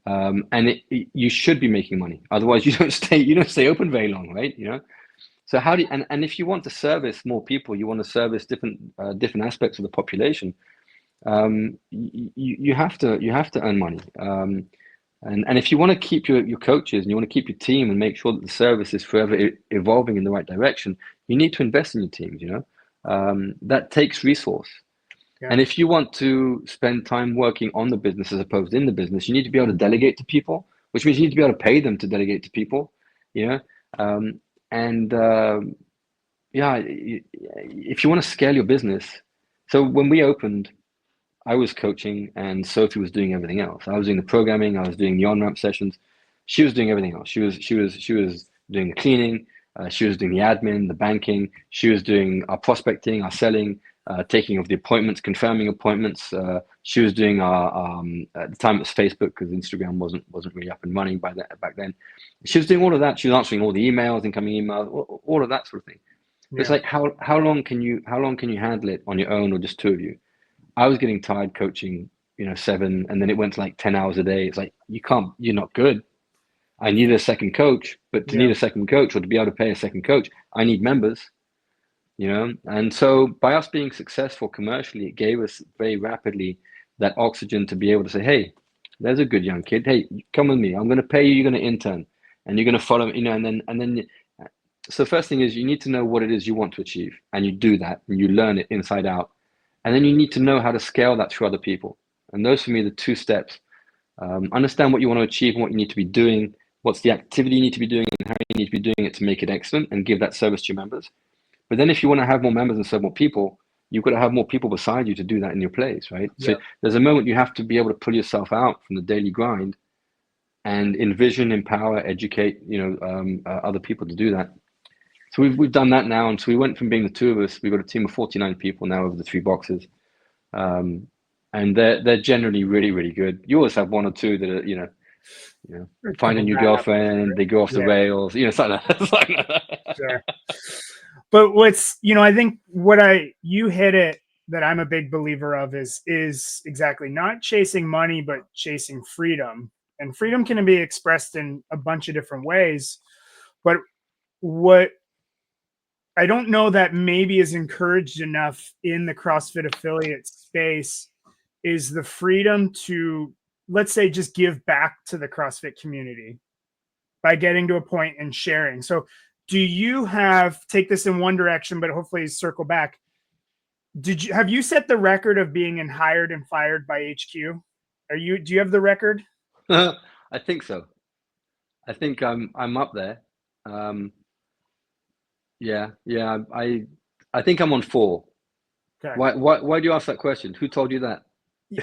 S2: And you should be making money. Otherwise, you don't stay open very long, right? So how do you, and if you want to service more people, you want to service different aspects of the population. You have to earn money. And if you want to keep your coaches and you want to keep your team and make sure that the service is forever evolving in the right direction, you need to invest in your teams. That takes resource.
S1: Yeah.
S2: And if you want to spend time working on the business as opposed to in the business, you need to be able to delegate to people, which means you need to be able to pay them to delegate to people. And yeah, if you want to scale your business. So when we opened, I was coaching and Sophie was doing everything else. I was doing the programming, I was doing the on-ramp sessions. She was doing everything else. She was doing the cleaning, she was doing the admin, the banking, she was doing our prospecting, our selling, taking of the appointments, confirming appointments. She was doing our at the time it was Facebook because Instagram wasn't really up and running back then. She was doing all of that. She was answering all the emails, incoming emails, all of that sort of thing. It's
S1: Yeah.
S2: like how long can you handle it on your own or just two of you? I was getting tired coaching, 7, and then it went to like 10 hours a day. It's like, you're not good. I needed a second coach, but to
S1: Yeah.
S2: need a second coach or to be able to pay a second coach, I need members, And so by us being successful commercially, it gave us very rapidly that oxygen to be able to say, hey, there's a good young kid. Hey, come with me. I'm going to pay you. You're going to intern and you're going to follow, and then so first thing is you need to know what it is you want to achieve, and you do that and you learn it inside out. And then you need to know how to scale that through other people. And those for me are the two steps. Understand what you want to achieve and what you need to be doing, what's the activity you need to be doing and how you need to be doing it to make it excellent and give that service to your members. But then if you want to have more members and serve more people, you've got to have more people beside you to do that in your place, right?
S1: Yeah.
S2: So there's a moment you have to be able to pull yourself out from the daily grind and envision, empower, educate, other people to do that. So we've done that now, and so we went from being the two of us. We've got a team of 49 people now over the 3 boxes, and they're generally really, really good. You always have one or two that are,
S1: A
S2: find a
S1: couple
S2: new
S1: bad apples.
S2: girlfriend, they go off the
S1: Yeah.
S2: rails, something like that.
S1: Sure. But I think you hit it that I'm a big believer of is exactly not chasing money, but chasing freedom. And freedom can be expressed in a bunch of different ways. But what I don't know that maybe is encouraged enough in the CrossFit affiliate space is the freedom to, let's say, just give back to the CrossFit community by getting to a point and sharing. So do you take this in one direction, but hopefully circle back? Have you set the record of being hired and fired by HQ? Do you have the record?
S2: I think so. I think I'm up there. Yeah. I think I'm on 4.
S1: Okay.
S2: Why do you ask that question? Who told you that?
S1: You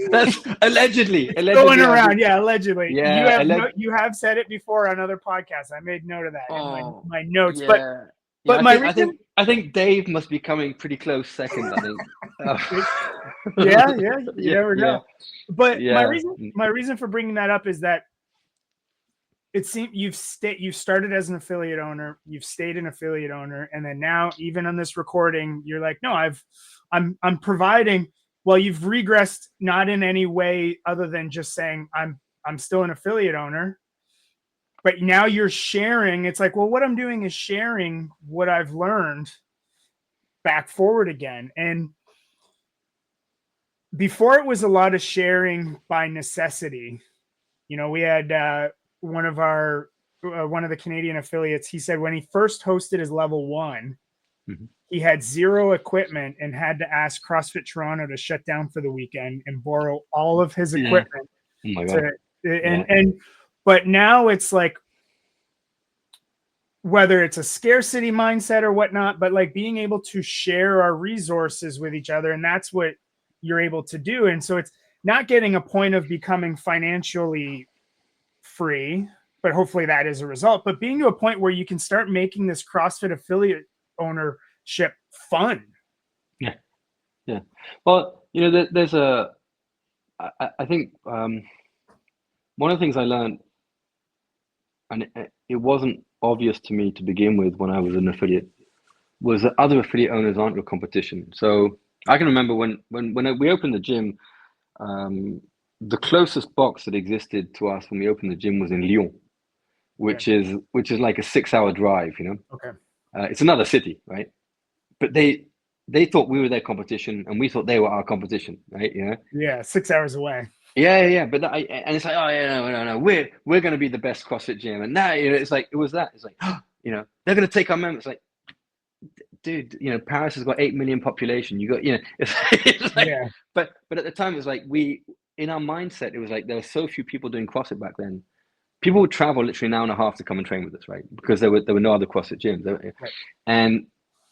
S2: That's allegedly.
S1: going
S2: I've
S1: around,
S2: been,
S1: yeah, allegedly.
S2: yeah,
S1: You have said it before on other podcasts. I made note of that in
S2: oh,
S1: my notes. But
S2: yeah, yeah.
S1: my reason,
S2: I think Dave must be coming pretty close second. I think.
S1: yeah, you
S2: Yeah,
S1: never
S2: yeah,
S1: know. But
S2: yeah.
S1: my reason for bringing that up is that it seems you've started as an affiliate owner, you've stayed an affiliate owner, and then now even on this recording, you're like, no, I'm providing. Well, you've regressed not in any way other than just saying I'm still an affiliate owner, but now you're sharing. It's like, well, what I'm doing is sharing what I've learned back forward again. And before it was a lot of sharing by necessity. We had one of the Canadian affiliates. He said when he first hosted his level 1, he had 0 equipment and had to ask CrossFit Toronto to shut down for the weekend and borrow all of his equipment.
S2: Oh my God.
S1: But now it's like, whether it's a scarcity mindset or whatnot, but like being able to share our resources with each other, and that's what you're able to do. And so it's not getting a point of becoming financially free, but hopefully that is a result. But being to a point where you can start making this CrossFit affiliate ownership fun.
S2: Yeah. Yeah. Well, there's I think one of the things I learned, and it wasn't obvious to me to begin with when I was an affiliate, was that other affiliate owners aren't your competition. So I can remember when we opened the gym, the closest box that existed to us when we opened the gym was in Lyon, which is like a 6-hour drive.
S1: Okay.
S2: It's another city, right? But they thought we were their competition, and we thought they were our competition, right?
S1: Yeah, 6 hours away.
S2: Yeah. But and it's like, oh yeah, no, we're going to be the best CrossFit gym, and now it's like it's like they're going to take our members. Like, dude, Paris has got 8 million population. You got it's like,
S1: yeah.
S2: But at the time, it was like in our mindset, it was like there were so few people doing CrossFit back then. People would travel literally an hour and a half to come and train with us, right? Because there were no other CrossFit gyms,
S1: right.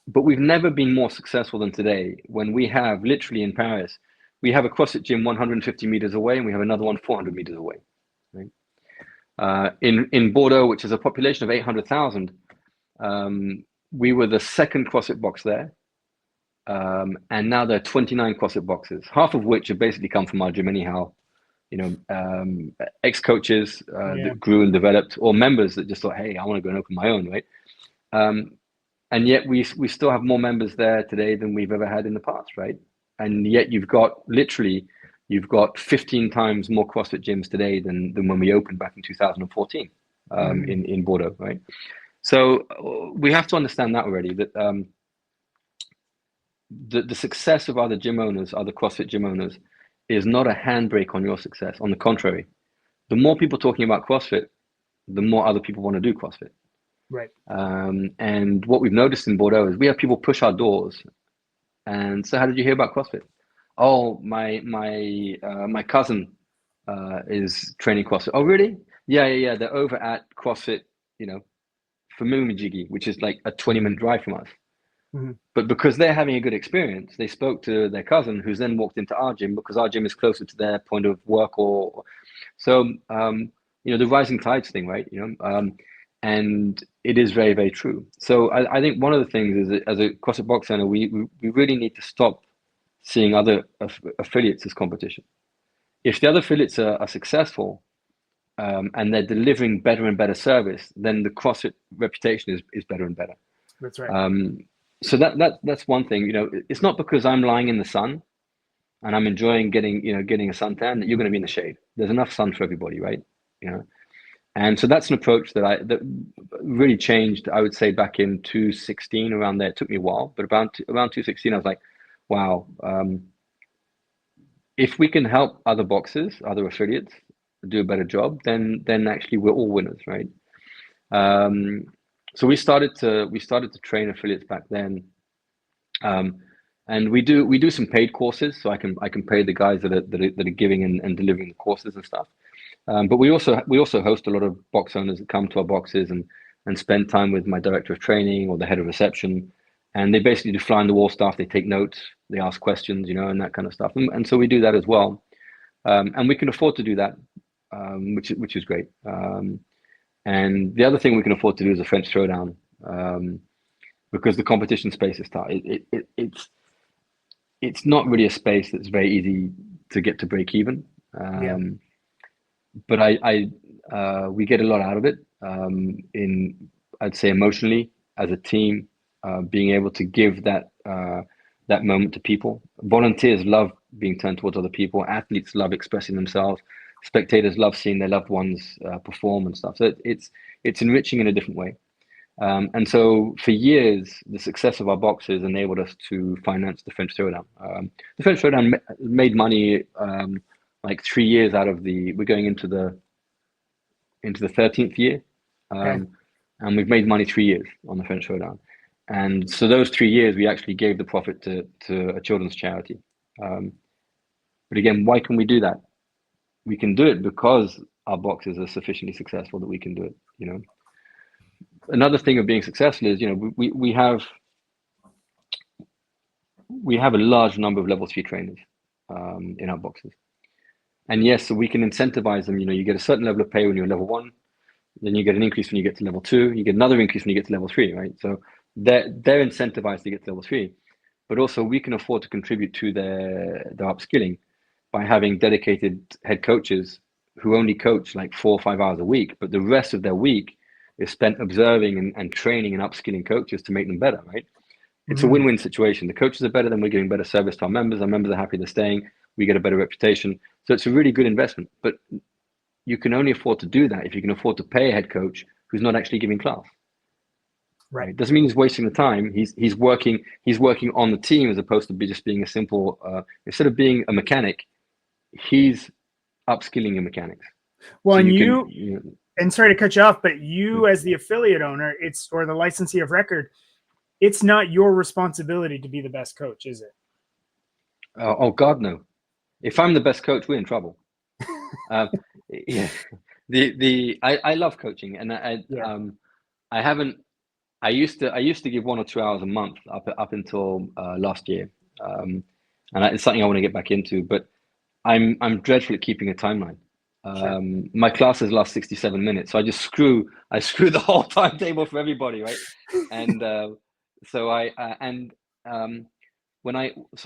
S2: But we've never been more successful than today when we have literally in Paris, we have a CrossFit gym 150 meters away and we have another one 400 meters away. Right? In Bordeaux, which is a population of 800,000, we were the second CrossFit box there. And now there are 29 CrossFit boxes, half of which have basically come from our gym anyhow. Ex-coaches that grew and developed, or members that just thought, hey, I want to go and open my own, right? And yet we still have more members there today than we've ever had in the past, right? And yet you've got 15 times more CrossFit gyms today than when we opened back in 2014 in Bordeaux, right? So we have to understand that already, that the success of other gym owners, other CrossFit gym owners, is not a handbrake on your success. On the contrary, the more people talking about CrossFit, the more other people want to do CrossFit.
S1: Right.
S2: And what we've noticed in Bordeaux is we have people push our doors. And so, how did you hear about CrossFit? Oh, my cousin is training CrossFit. Oh, really? Yeah. They're over at CrossFit, Famumijigi, which is like a 20-minute drive from us.
S1: Mm-hmm.
S2: But because they're having a good experience, they spoke to their cousin, who's then walked into our gym because our gym is closer to their point of work. So the rising tides thing, right? And it is very, very true. So I think one of the things is that as a CrossFit box owner, we really need to stop seeing other affiliates as competition. If the other affiliates are successful and they're delivering better and better service, then the CrossFit reputation is better and better.
S1: That's right.
S2: So that's one thing. It's not because I'm lying in the sun and I'm enjoying getting a suntan that you're going to be in the shade. There's enough sun for everybody, right? And so that's an approach that really changed, I would say, back in 2016, around there. It took me a while, but around 2016, I was like, wow, if we can help other boxes, other affiliates do a better job, then actually we're all winners, right? So we started to train affiliates back then, and we do some paid courses, so I can pay the guys that are giving and delivering the courses and stuff. But we also host a lot of box owners that come to our boxes and spend time with my director of training or the head of reception, and they basically do fly on the wall stuff. They take notes, they ask questions, and that kind of stuff. And so we do that as well, and we can afford to do that, which is great. And the other thing we can afford to do is a French throwdown, because the competition space is tight. It's not really a space that's very easy to get to break even. But we get a lot out of it, I'd say emotionally as a team, being able to give that moment to people. Volunteers love being turned towards other people. Athletes love expressing themselves. Spectators love seeing their loved ones perform and stuff. So it's enriching in a different way. And so for years, the success of our boxes enabled us to finance the French Throwdown. The French Throwdown made money like 3 years out of we're going into the 13th year. And we've made money 3 years on the French Throwdown. And so those 3 years, we actually gave the profit to a children's charity. But again, why can we do that? We can do it because our boxes are sufficiently successful that we can do it, Another thing of being successful is, we have a large number of level 3 trainers in our boxes. And yes, so we can incentivize them. You get a certain level of pay when you're level 1. Then you get an increase when you get to level 2. You get another increase when you get to level 3, right? So they're incentivized to get to level 3, but also we can afford to contribute to their upskilling by having dedicated head coaches who only coach like 4 or 5 hours a week, but the rest of their week is spent observing and training and upskilling coaches to make them better, right? It's a win-win situation. The coaches are better, then we're giving better service to our members. Our members are happy they're staying. We get a better reputation. So it's a really good investment. But you can only afford to do that if you can afford to pay a head coach who's not actually giving class.
S1: Right.
S2: It doesn't mean he's wasting the time. He's working on the team as opposed to just being a simple. Instead of being a mechanic, he's upskilling your mechanics.
S1: Well,
S2: So
S1: and and sorry to cut you off, but you as the affiliate owner, or the licensee of record, it's not your responsibility to be the best coach, is it?
S2: Oh God, no. If I'm the best coach, we're in trouble. Yeah. I love coaching, and I used to give 1 or 2 hours a month up until last year, and it's something I want to get back into. But I'm dreadful at keeping a timeline. My classes last 67 minutes, so I screw the whole timetable for everybody, right? And so I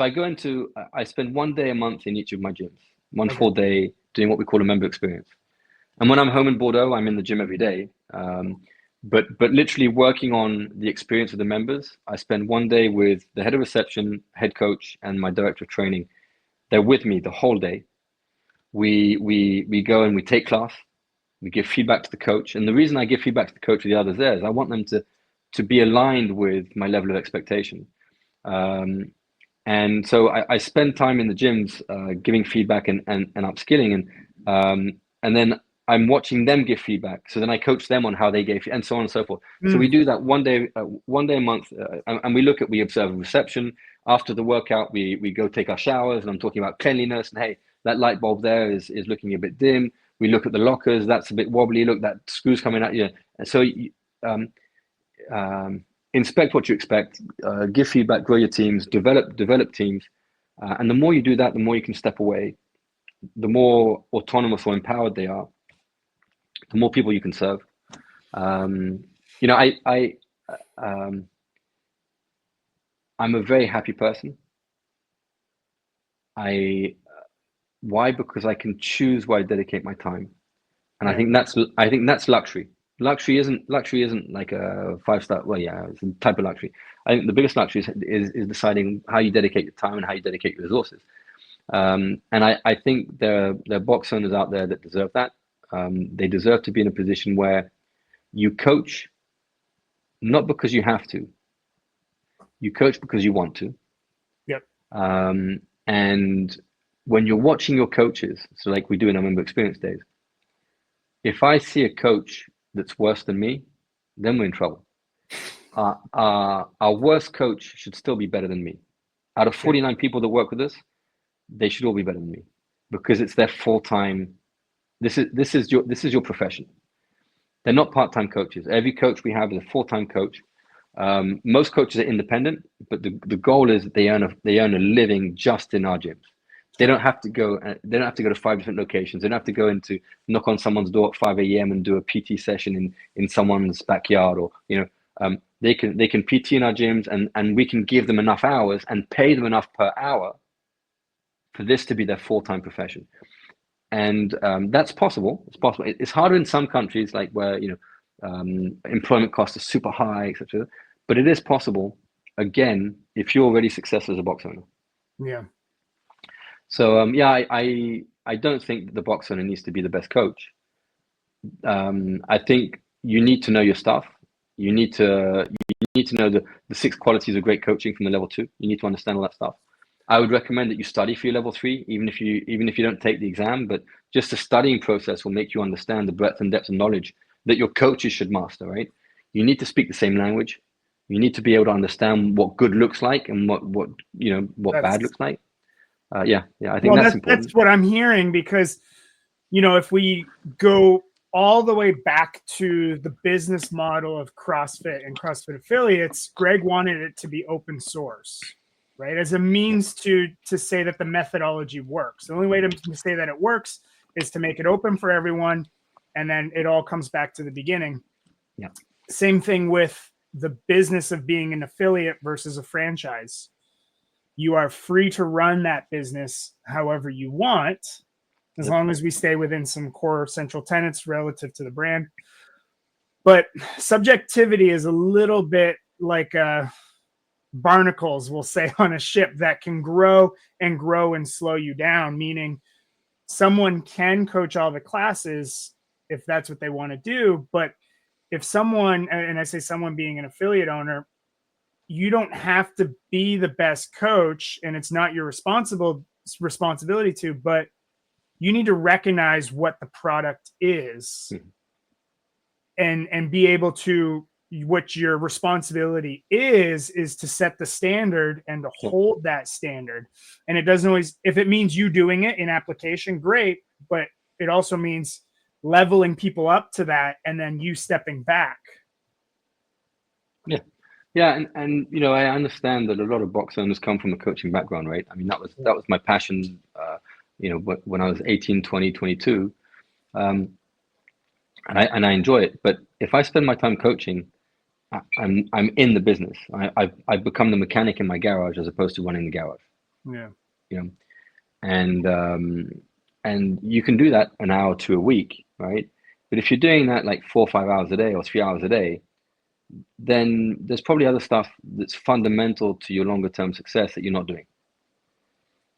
S2: go into I spend 1 day a month in each of my gyms, one full day doing what we call a member experience. And when I'm home in Bordeaux, I'm in the gym every day. But literally working on the experience of the members, I spend 1 day with the head of reception, head coach, and my director of training. They're with me the whole day. We go and we take class. We give feedback to the coach. And the reason I give feedback to the coach with the others there is I want them to be aligned with my level of expectation. And so I spend time in the gyms giving feedback and upskilling, and then I'm watching them give feedback. So then I coach them on how they gave, and so on and so forth. So we do that 1 day a month, and we observe reception. After the workout, we go take our showers, and I'm talking about cleanliness. And hey, that light bulb there is looking a bit dim. We look at the lockers, that's a bit wobbly. Look, that screw's coming out. And so inspect what you expect, give feedback, grow your teams, develop teams, and the more you do that, the more you can step away. The more autonomous or empowered they are, the more people you can serve. I'm a very happy person. Why? Because I can choose where I dedicate my time, and I think that's luxury. Luxury isn't like a 5-star. Well, yeah, it's a type of luxury. I think the biggest luxury is deciding how you dedicate your time and how you dedicate your resources. And I think there are box owners out there that deserve that. They deserve to be in a position where you coach not because you have to. You coach because you want to.
S1: Yep.
S2: And when you're watching your coaches, so like we do in our member experience days, if I see a coach that's worse than me, then we're in trouble. Our worst coach should still be better than me. Out of 49 people that work with us, they should all be better than me, because it's their full-time. This is your profession. They're not part-time coaches. Every coach we have is a full-time coach. Most coaches are independent, but the goal is that they earn a living just in our gyms. They don't have to go. They don't have to go to 5 different locations. They don't have to go into knock on someone's door at 5 a.m. and do a PT session in someone's backyard, or they can PT in our gyms, and we can give them enough hours and pay them enough per hour for this to be their full-time profession. And that's possible. It's possible. It's harder in some countries, like where employment costs are super high, etc. But it is possible. Again, if you're already successful as a box owner.
S1: Yeah.
S2: So I don't think that the box owner needs to be the best coach. I think you need to know your stuff. You need to know the 6 qualities of great coaching from the level 2. You need to understand all that stuff. I would recommend that you study for your level 3, even if you don't take the exam. But just the studying process will make you understand the breadth and depth of knowledge that your coaches should master. Right? You need to speak the same language. You need to be able to understand what good looks like and what bad looks like. I think that's important.
S1: That's what I'm hearing, because if we go all the way back to the business model of CrossFit and CrossFit affiliates, Greg wanted it to be open source, right? As a means to say that the methodology works. The only way to say that it works is to make it open for everyone. and then it all comes back to the beginning.
S2: Yeah.
S1: Same thing with the business of being an affiliate versus a franchise. You are free to run that business however you want, as long as we stay within some core central tenets relative to the brand. But subjectivity is a little bit like barnacles, we'll say, on a ship that can grow and slow you down, meaning someone can coach all the classes if that's what they want to do. But if someone, and I say someone being an affiliate owner, you don't have to be the best coach, and it's not your responsibility to, but you need to recognize what the product is and be able to, what your responsibility is to set the standard and to hold that standard. And it doesn't always, if it means you doing it in application, great, but it also means leveling people up to that and then you stepping back.
S2: Yeah, and you know, I understand that a lot of box owners come from a coaching background, right? I mean, that was my passion, you know, when I was 18, 20, 22, and I enjoy it. But if I spend my time coaching, I'm in the business. I've become the mechanic in my garage as opposed to running the garage.
S1: Yeah.
S2: You know, and you can do that an hour to a week, right? But if you're doing that like 4 or 5 hours a day or 3 hours a day, then there's probably other stuff that's fundamental to your longer term success that you're not doing.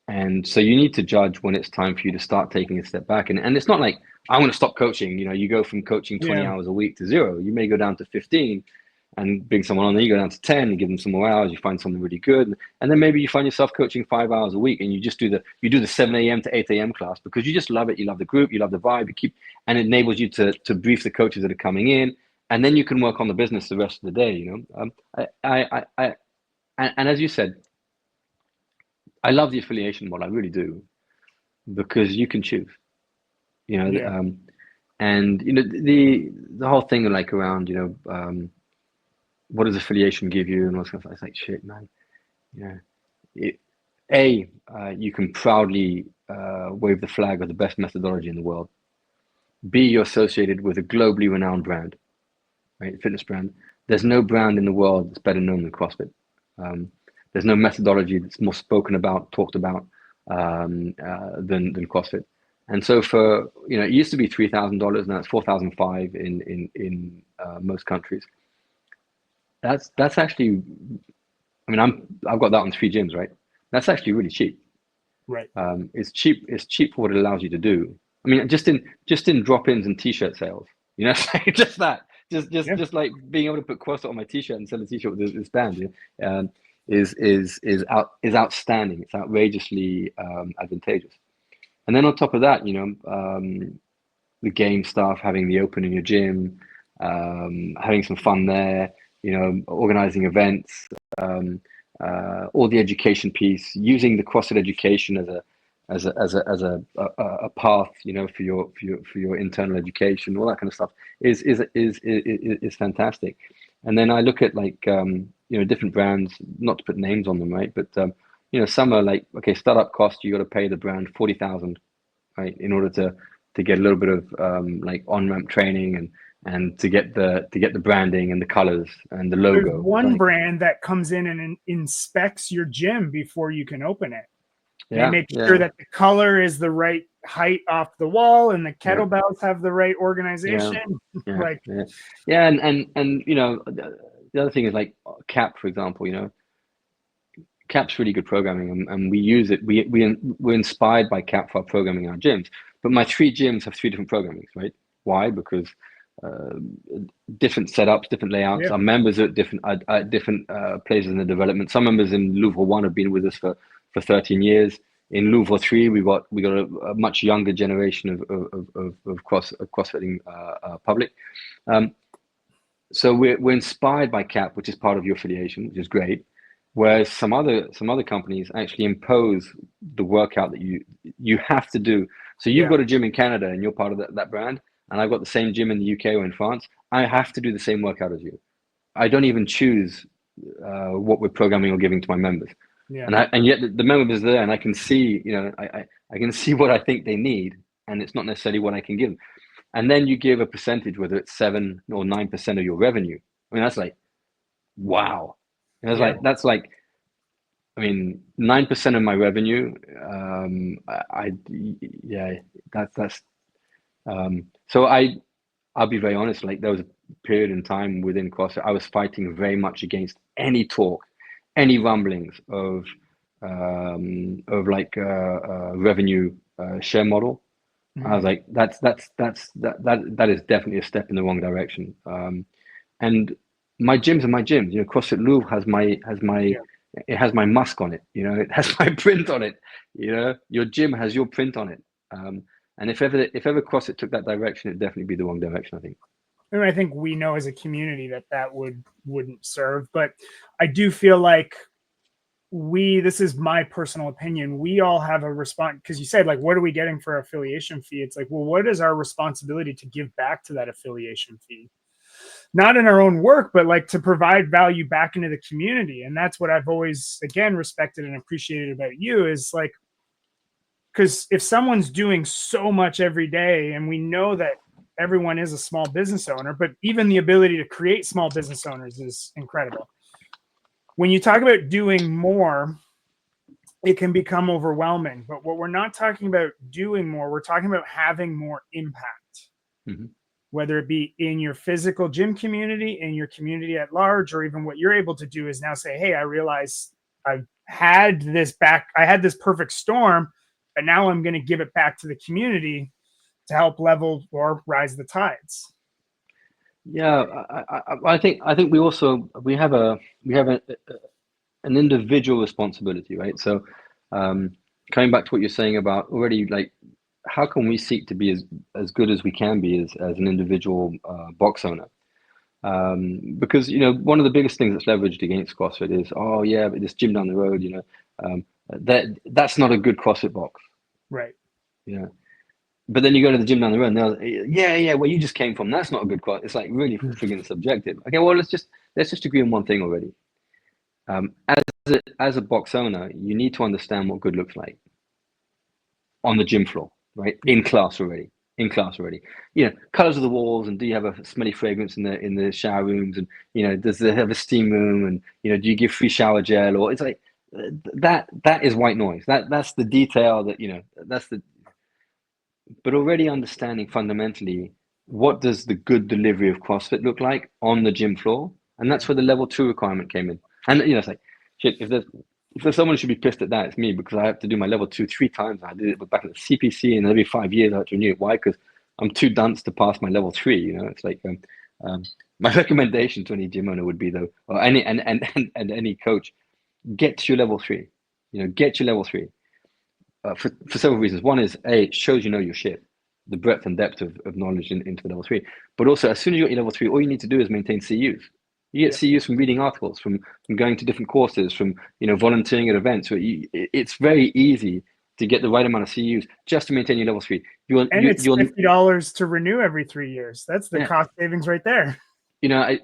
S2: And so you need to judge when it's time for you to start taking a step back. And it's not like, I want to stop coaching. You know, you go from coaching 20 hours a week to 0. You may go down to 15 and bring someone on, then you go down to 10 and give them some more hours. You find someone really good. And then maybe you find yourself coaching 5 hours a week and you just do the 7 a.m. to 8 a.m. class because you just love it. You love the group, you love the vibe, and it enables you to brief the coaches that are coming in. And then you can work on the business the rest of the day, you know. And as you said, I love the affiliation model. I really do, because you can choose, you know. And you know the whole thing like around, you know, what does affiliation give you and all that stuff. It's like, shit, man. Yeah, you can proudly wave the flag of the best methodology in the world. B, you're associated with a globally renowned brand. Right, fitness brand. There's no brand in the world that's better known than CrossFit. There's no methodology that's more spoken about, talked about than CrossFit. And so for, you know, it used to be $3,000, now it's $4,500 in most countries. That's actually, I mean, I've got that on 3 gyms, right? That's actually really cheap.
S1: Right.
S2: It's cheap for what it allows you to do. I mean, just in drop-ins and t-shirt sales, you know, just that. Just like being able to put CrossFit on my t-shirt and sell a t-shirt with this band is outstanding. It's outrageously advantageous. And then on top of that, you know, the game stuff, having the open in your gym, having some fun there, you know, organizing events, all the education piece, using the CrossFit education as a path, you know, for your internal education, all that kind of stuff is fantastic. And then I look at like you know, different brands, not to put names on them, right? But you know, some are like, okay, startup cost, you got to pay the brand $40,000, right, in order to get a little bit of like on-ramp training and to get the branding and the colors and the logo.
S1: There's one brand that comes in and inspects your gym before you can open it. They make sure that the color is the right height off the wall and the kettlebells have the right organization. And
S2: you know, the other thing is like CAP, for example. You know, CAP's really good programming, and we use it. We're inspired by CAP for our programming in our gyms. But my 3 gyms have 3 different programmings, right? Why? Because different setups, different layouts. Our members are at different places in the development. Some members in Louvre 1 have been with us for 13 years. In Louvre 3, we got a much younger generation of CrossFitting public. So we're inspired by CAP, which is part of your affiliation, which is great. Whereas some other companies actually impose the workout that you have to do. So you've got a gym in Canada and you're part of that brand, and I've got the same gym in the UK or in France. I have to do the same workout as you. I don't even choose what we're programming or giving to my members. And yet the members are there, and I can see, you know, I can see what I think they need, and it's not necessarily what I can give them. and then you give a percentage, whether it's 7 or 9% of your revenue. I mean, that's like, wow. And it's like, that's like, I mean, 9% of my revenue. Yeah, that's. So I'll be very honest. Like, there was a period in time within CrossFit, I was fighting very much against any talk, any rumblings of like revenue share model. I was like, that is definitely a step in the wrong direction. And my gyms are my gyms. You know, CrossFit Louvre has my it has my mask on it. You know, it has my print on it. You know, your gym has your print on it. And if ever CrossFit took that direction, it'd definitely be the wrong direction, I think.
S1: And I think we know as a community that wouldn't serve. But I do feel like this is my personal opinion, we all have a response, because you said, like, what are we getting for our affiliation fee? It's like, well, what is our responsibility to give back to that affiliation fee? Not in our own work, but like to provide value back into the community. And that's what I've always, again, respected and appreciated about you, is like, because if someone's doing so much every day, and we know that everyone is a small business owner, but even the ability to create small business owners is incredible. When you talk about doing more, it can become overwhelming. But what we're not talking about doing more, we're talking about having more impact. Whether it be in your physical gym community, in your community at large, or even what you're able to do is now say, hey, I realize I had this perfect storm, but now I'm going to give it back to the community to help level or rise the tides.
S2: Yeah, I think we have an individual responsibility, right? So coming back to what you're saying about already, like, how can we seek to be as good as we can be as an individual box owner? Because, you know, one of the biggest things that's leveraged against CrossFit is, oh yeah, but this gym down the road, you know, that's not a good CrossFit box.
S1: Right.
S2: Yeah. But then you go to the gym down the road and they're like, yeah, where you just came from, that's not a good CrossFit. It's like really friggin' subjective. Okay, well, let's just agree on one thing already. As a box owner, you need to understand what good looks like on the gym floor, right? In class already. You know, colors of the walls, and do you have a smelly fragrance in the shower rooms, and, you know, does it have a steam room, and, you know, do you give free shower gel? Or it's like that is white noise. That's the detail that, you know, but already understanding fundamentally, what does the good delivery of CrossFit look like on the gym floor? And that's where the level 2 requirement came in. And, you know, it's like, shit, if there's someone who should be pissed at that, it's me, because I have to do my level 2 3 times. I did it back in the CPC, and every 5 years I have to renew it. Why? Because I'm too dunce to pass my level 3. You know, it's like my recommendation to any gym owner would be, though, or any coach, get to your level 3. You know, get your level 3 for several reasons. One is, it shows you know your shit, the breadth and depth of knowledge into the level 3. But also, as soon as you got your level 3, all you need to do is maintain CUs. You get CUs from reading articles, from going to different courses, from, you know, volunteering at events. So it's very easy to get the right amount of CUs just to maintain your level 3.
S1: It's $50 to renew every 3 years. That's the cost savings right there.
S2: You know,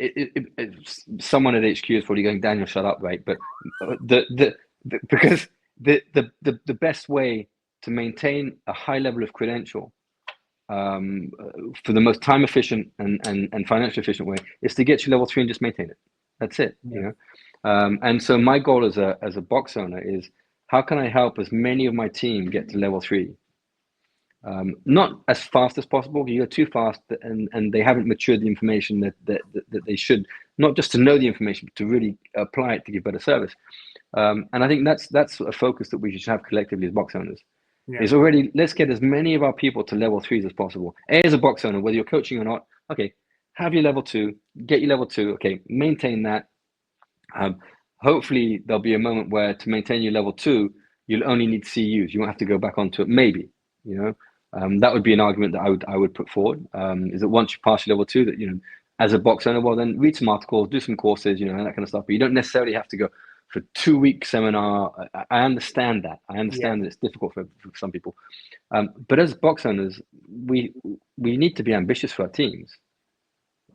S2: someone at HQ is probably going, Daniel, shut up, right? But because the best way to maintain a high level of credential, for the most time efficient and financially efficient way, is to get to level 3 and just maintain it. That's it. You know. And so my goal as a box owner is, how can I help as many of my team get to level 3? Not as fast as possible. You go too fast, and they haven't matured the information that they should, not just to know the information, but to really apply it to give better service. And I think that's a focus that we should have collectively as box owners. Is already, let's get as many of our people to level 3s as possible. As a box owner, whether you're coaching or not, okay, have your level 2, get your level 2, okay, maintain that. Hopefully there'll be a moment where, to maintain your level 2, you'll only need CUs. You won't have to go back onto it, maybe, you know. That would be an argument that I would put forward, is that once you pass your level 2, that, you know, as a box owner, well, then read some articles, do some courses, you know, and that kind of stuff. But you don't necessarily have to go for 2-week seminar. I understand that. I understand that it's difficult for some people. But as box owners, we need to be ambitious for our teams.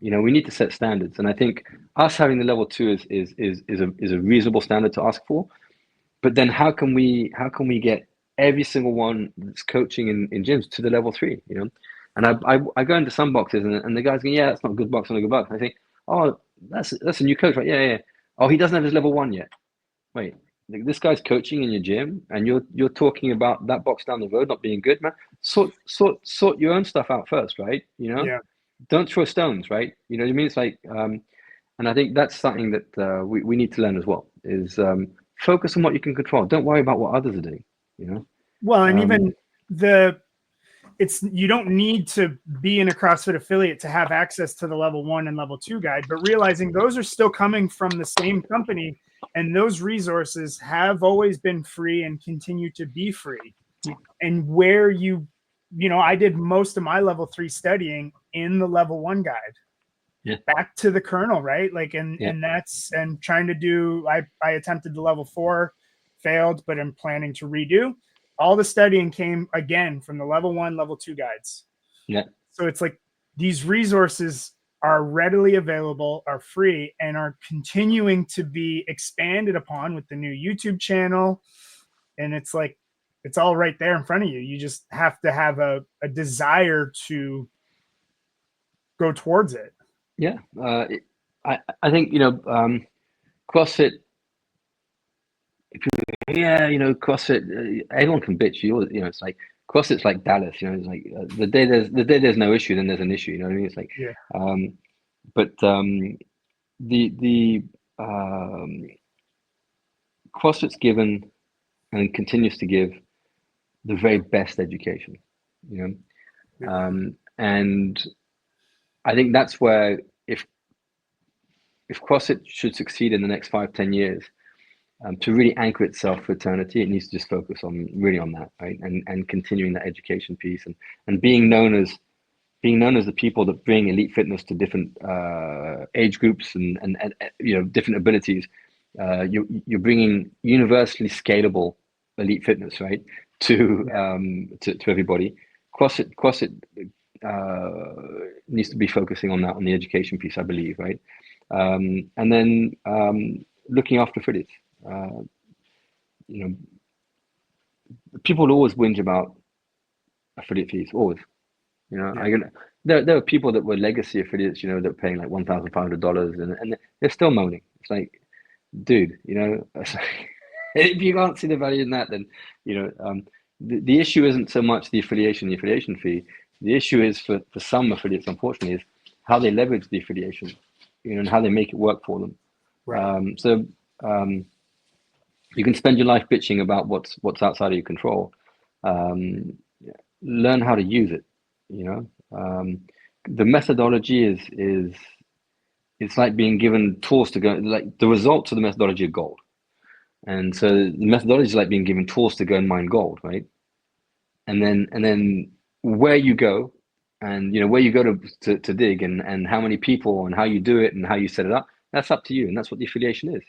S2: You know, we need to set standards. And I think us having the level 2 is a reasonable standard to ask for. But then how can we get every single one that's coaching in gyms to the level 3, you know? And I go into some boxes and the guy's going, yeah, that's not a good box, not a good box. I think, oh, that's a new coach, right? Yeah, yeah. Oh, he doesn't have his level 1 yet. Wait, this guy's coaching in your gym, and you're talking about that box down the road not being good, man. Sort your own stuff out first, right?
S1: Yeah.
S2: Don't throw stones, right? You know what I mean? It's like, and I think that's something that we need to learn as well. Is focus on what you can control. Don't worry about what others are doing.
S1: Well, and even you don't need to be in a CrossFit affiliate to have access to the level 1 and level 2 guide, but realizing those are still coming from the same company, and those resources have always been free and continue to be free. And where I did most of my level 3 studying in the level 1 guide.
S2: Yeah.
S1: Back to the kernel, right? Like, and trying to do, I attempted the level 4, failed, but I'm planning to redo. All the studying came again from the level 1, level 2 guides.
S2: Yeah.
S1: So it's like these resources are readily available, are free, and are continuing to be expanded upon with the new YouTube channel. And it's like, it's all right there in front of you. You just have to have a desire to go towards it.
S2: Yeah, I think CrossFit. CrossFit. Everyone can bitch. It's like CrossFit's like Dallas. It's like the day there's no issue, then there's an issue. You know what I mean? It's like, but the CrossFit's given and continues to give the very best education. And I think that's where if CrossFit should succeed in the next 5-10 years, to really anchor itself for eternity, it needs to just focus on that, right? And continuing that education piece and being known as the people that bring elite fitness to different age groups and different abilities. You're bringing universally scalable elite fitness, right, to everybody. CrossFit needs to be focusing on that, on the education piece, I believe, right? And then looking after affiliates. People always whinge about affiliate fees, always. There are people that were legacy affiliates, that were paying like $1,500, and they're still moaning. It's like, dude, if you can't see the value in that, then the issue isn't so much the affiliation fee. The issue is for some affiliates, unfortunately, is how they leverage the affiliation, and how they make it work for them.
S1: Right.
S2: So you can spend your life bitching about what's outside of your control. Learn how to use it. The methodology is it's like being given tools to go. Like, the results of the methodology are gold, and so the methodology is like being given tools to go and mine gold, right? And then where you go, and where you go to dig, and how many people, and how you do it, and how you set it up. That's up to you, and that's what the affiliation is.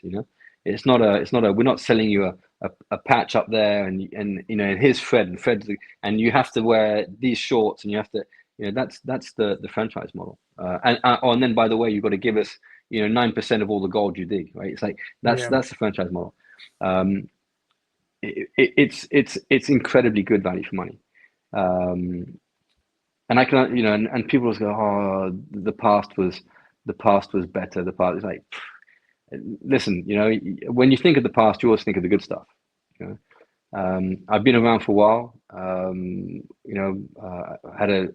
S2: It's not a. We're not selling you a patch up there, and here's Fred, and you have to wear these shorts, and you have to. That's the franchise model. And then, by the way, you've got to give us 9% of all the gold you dig, right? It's like that's the franchise model. It's incredibly good value for money. And I can, and people always go, oh, the past was better. The past is like, listen, when you think of the past, you always think of the good stuff. I've been around for a while. I had a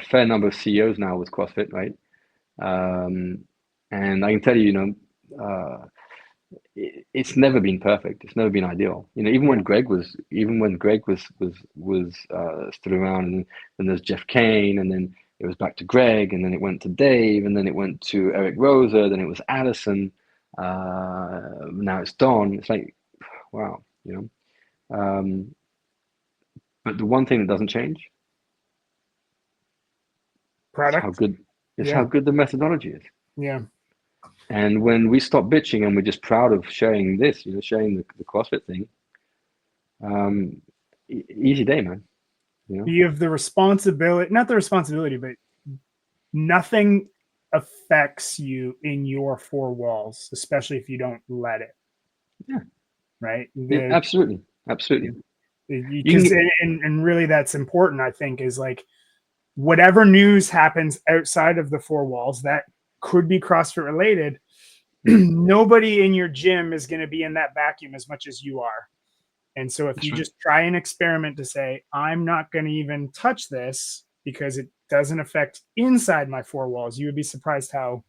S2: fair number of CEOs now with CrossFit, right? And I can tell you, it's never been perfect. It's never been ideal. Even when Greg was still around, and then there's Jeff Kane, and then it was back to Greg, and then it went to Dave, and then it went to Eric Rosa, then it was Addison, now it's Don. It's like, wow, but the one thing that doesn't change,
S1: Product.
S2: How good the methodology is.
S1: Yeah.
S2: And when we stop bitching and we're just proud of sharing this, sharing the CrossFit thing, easy day, man.
S1: You have the responsibility, not the responsibility, but nothing affects you in your four walls, especially if you don't let it.
S2: Yeah.
S1: Right.
S2: Absolutely.
S1: Because and really that's important, I think, is like whatever news happens outside of the four walls that could be CrossFit related, nobody in your gym is going to be in that vacuum as much as you are. And so if you just try an experiment to say, I'm not going to even touch this because it doesn't affect inside my four walls, you would be surprised how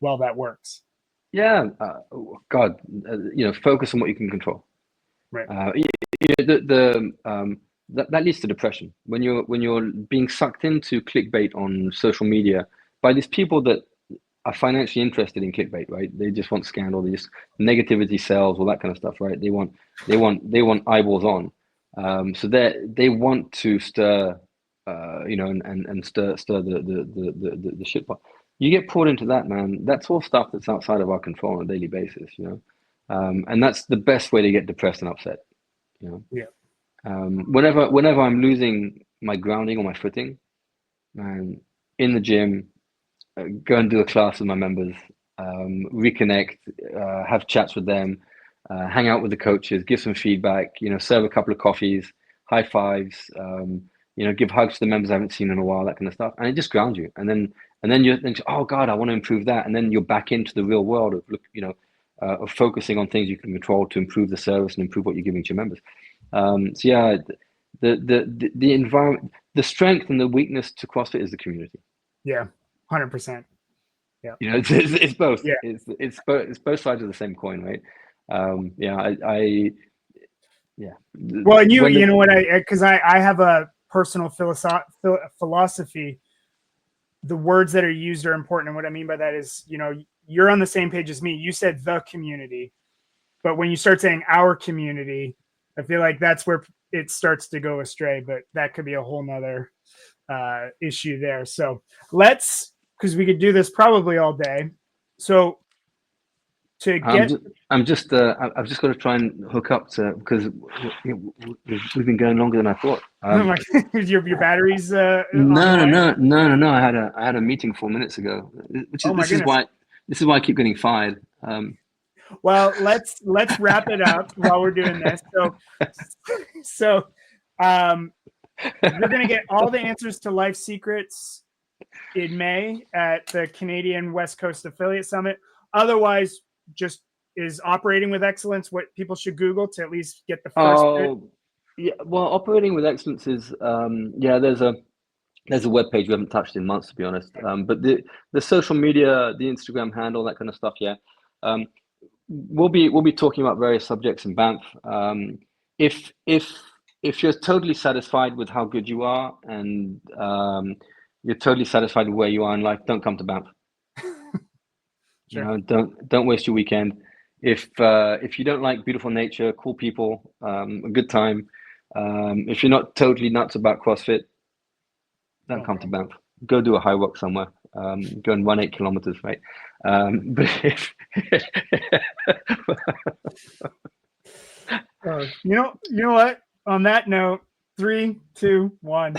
S1: well that works.
S2: Yeah, God, focus on what you can control.
S1: Right.
S2: That leads to depression when you're being sucked into clickbait on social media by these people that are financially interested in clickbait, right? They just want scandal, they just negativity sells, all that kind of stuff, right? They want eyeballs on. So they want to stir, and stir the shit pot. You get pulled into that, man. That's all stuff that's outside of our control on a daily basis, and that's the best way to get depressed and upset,
S1: Yeah.
S2: Whenever I'm losing my grounding or my footing, man, in the gym, go and do a class with my members, reconnect, have chats with them, hang out with the coaches, give some feedback, serve a couple of coffees, high fives, give hugs to the members I haven't seen in a while, that kind of stuff. And it just grounds you. And then you think, oh God, I want to improve that. And then you're back into the real world of focusing on things you can control to improve the service and improve what you're giving to your members. So yeah, the environment, the strength and the weakness to CrossFit is the community.
S1: Yeah. 100%. Yeah.
S2: It's both.
S1: Yeah.
S2: It's both sides of the same coin, right? Yeah.
S1: Well, and you know what, because I have a personal philosophy. The words that are used are important. And what I mean by that is, you're on the same page as me. You said the community, but when you start saying our community, I feel like that's where it starts to go astray, but that could be a whole nother issue there. So because we could do this probably all day. So to get,
S2: I've just got to try and hook up because we've been going longer than I thought.
S1: your batteries.
S2: No. I had a meeting 4 minutes ago. This is why I keep getting fired.
S1: Well, let's wrap it up while we're doing this. So you're going to get all the answers to life secrets in May at the Canadian West Coast Affiliate Summit. Otherwise, just is operating with excellence what people should Google to at least get the first bit?
S2: Yeah, well, operating with excellence is there's a web page we haven't touched in months, to be honest. But the social media, the Instagram handle, that kind of stuff, yeah. We'll be talking about various subjects in Banff. If you're totally satisfied with how good you are and you're totally satisfied with where you are in life, don't come to Banff.
S1: Sure.
S2: Don't waste your weekend. If you don't like beautiful nature, cool people, a good time, if you're not totally nuts about CrossFit, don't come to Banff. Go do a high walk somewhere. Go and run 8 kilometers, right? But if
S1: you know what? On that note, 3, 2, 1.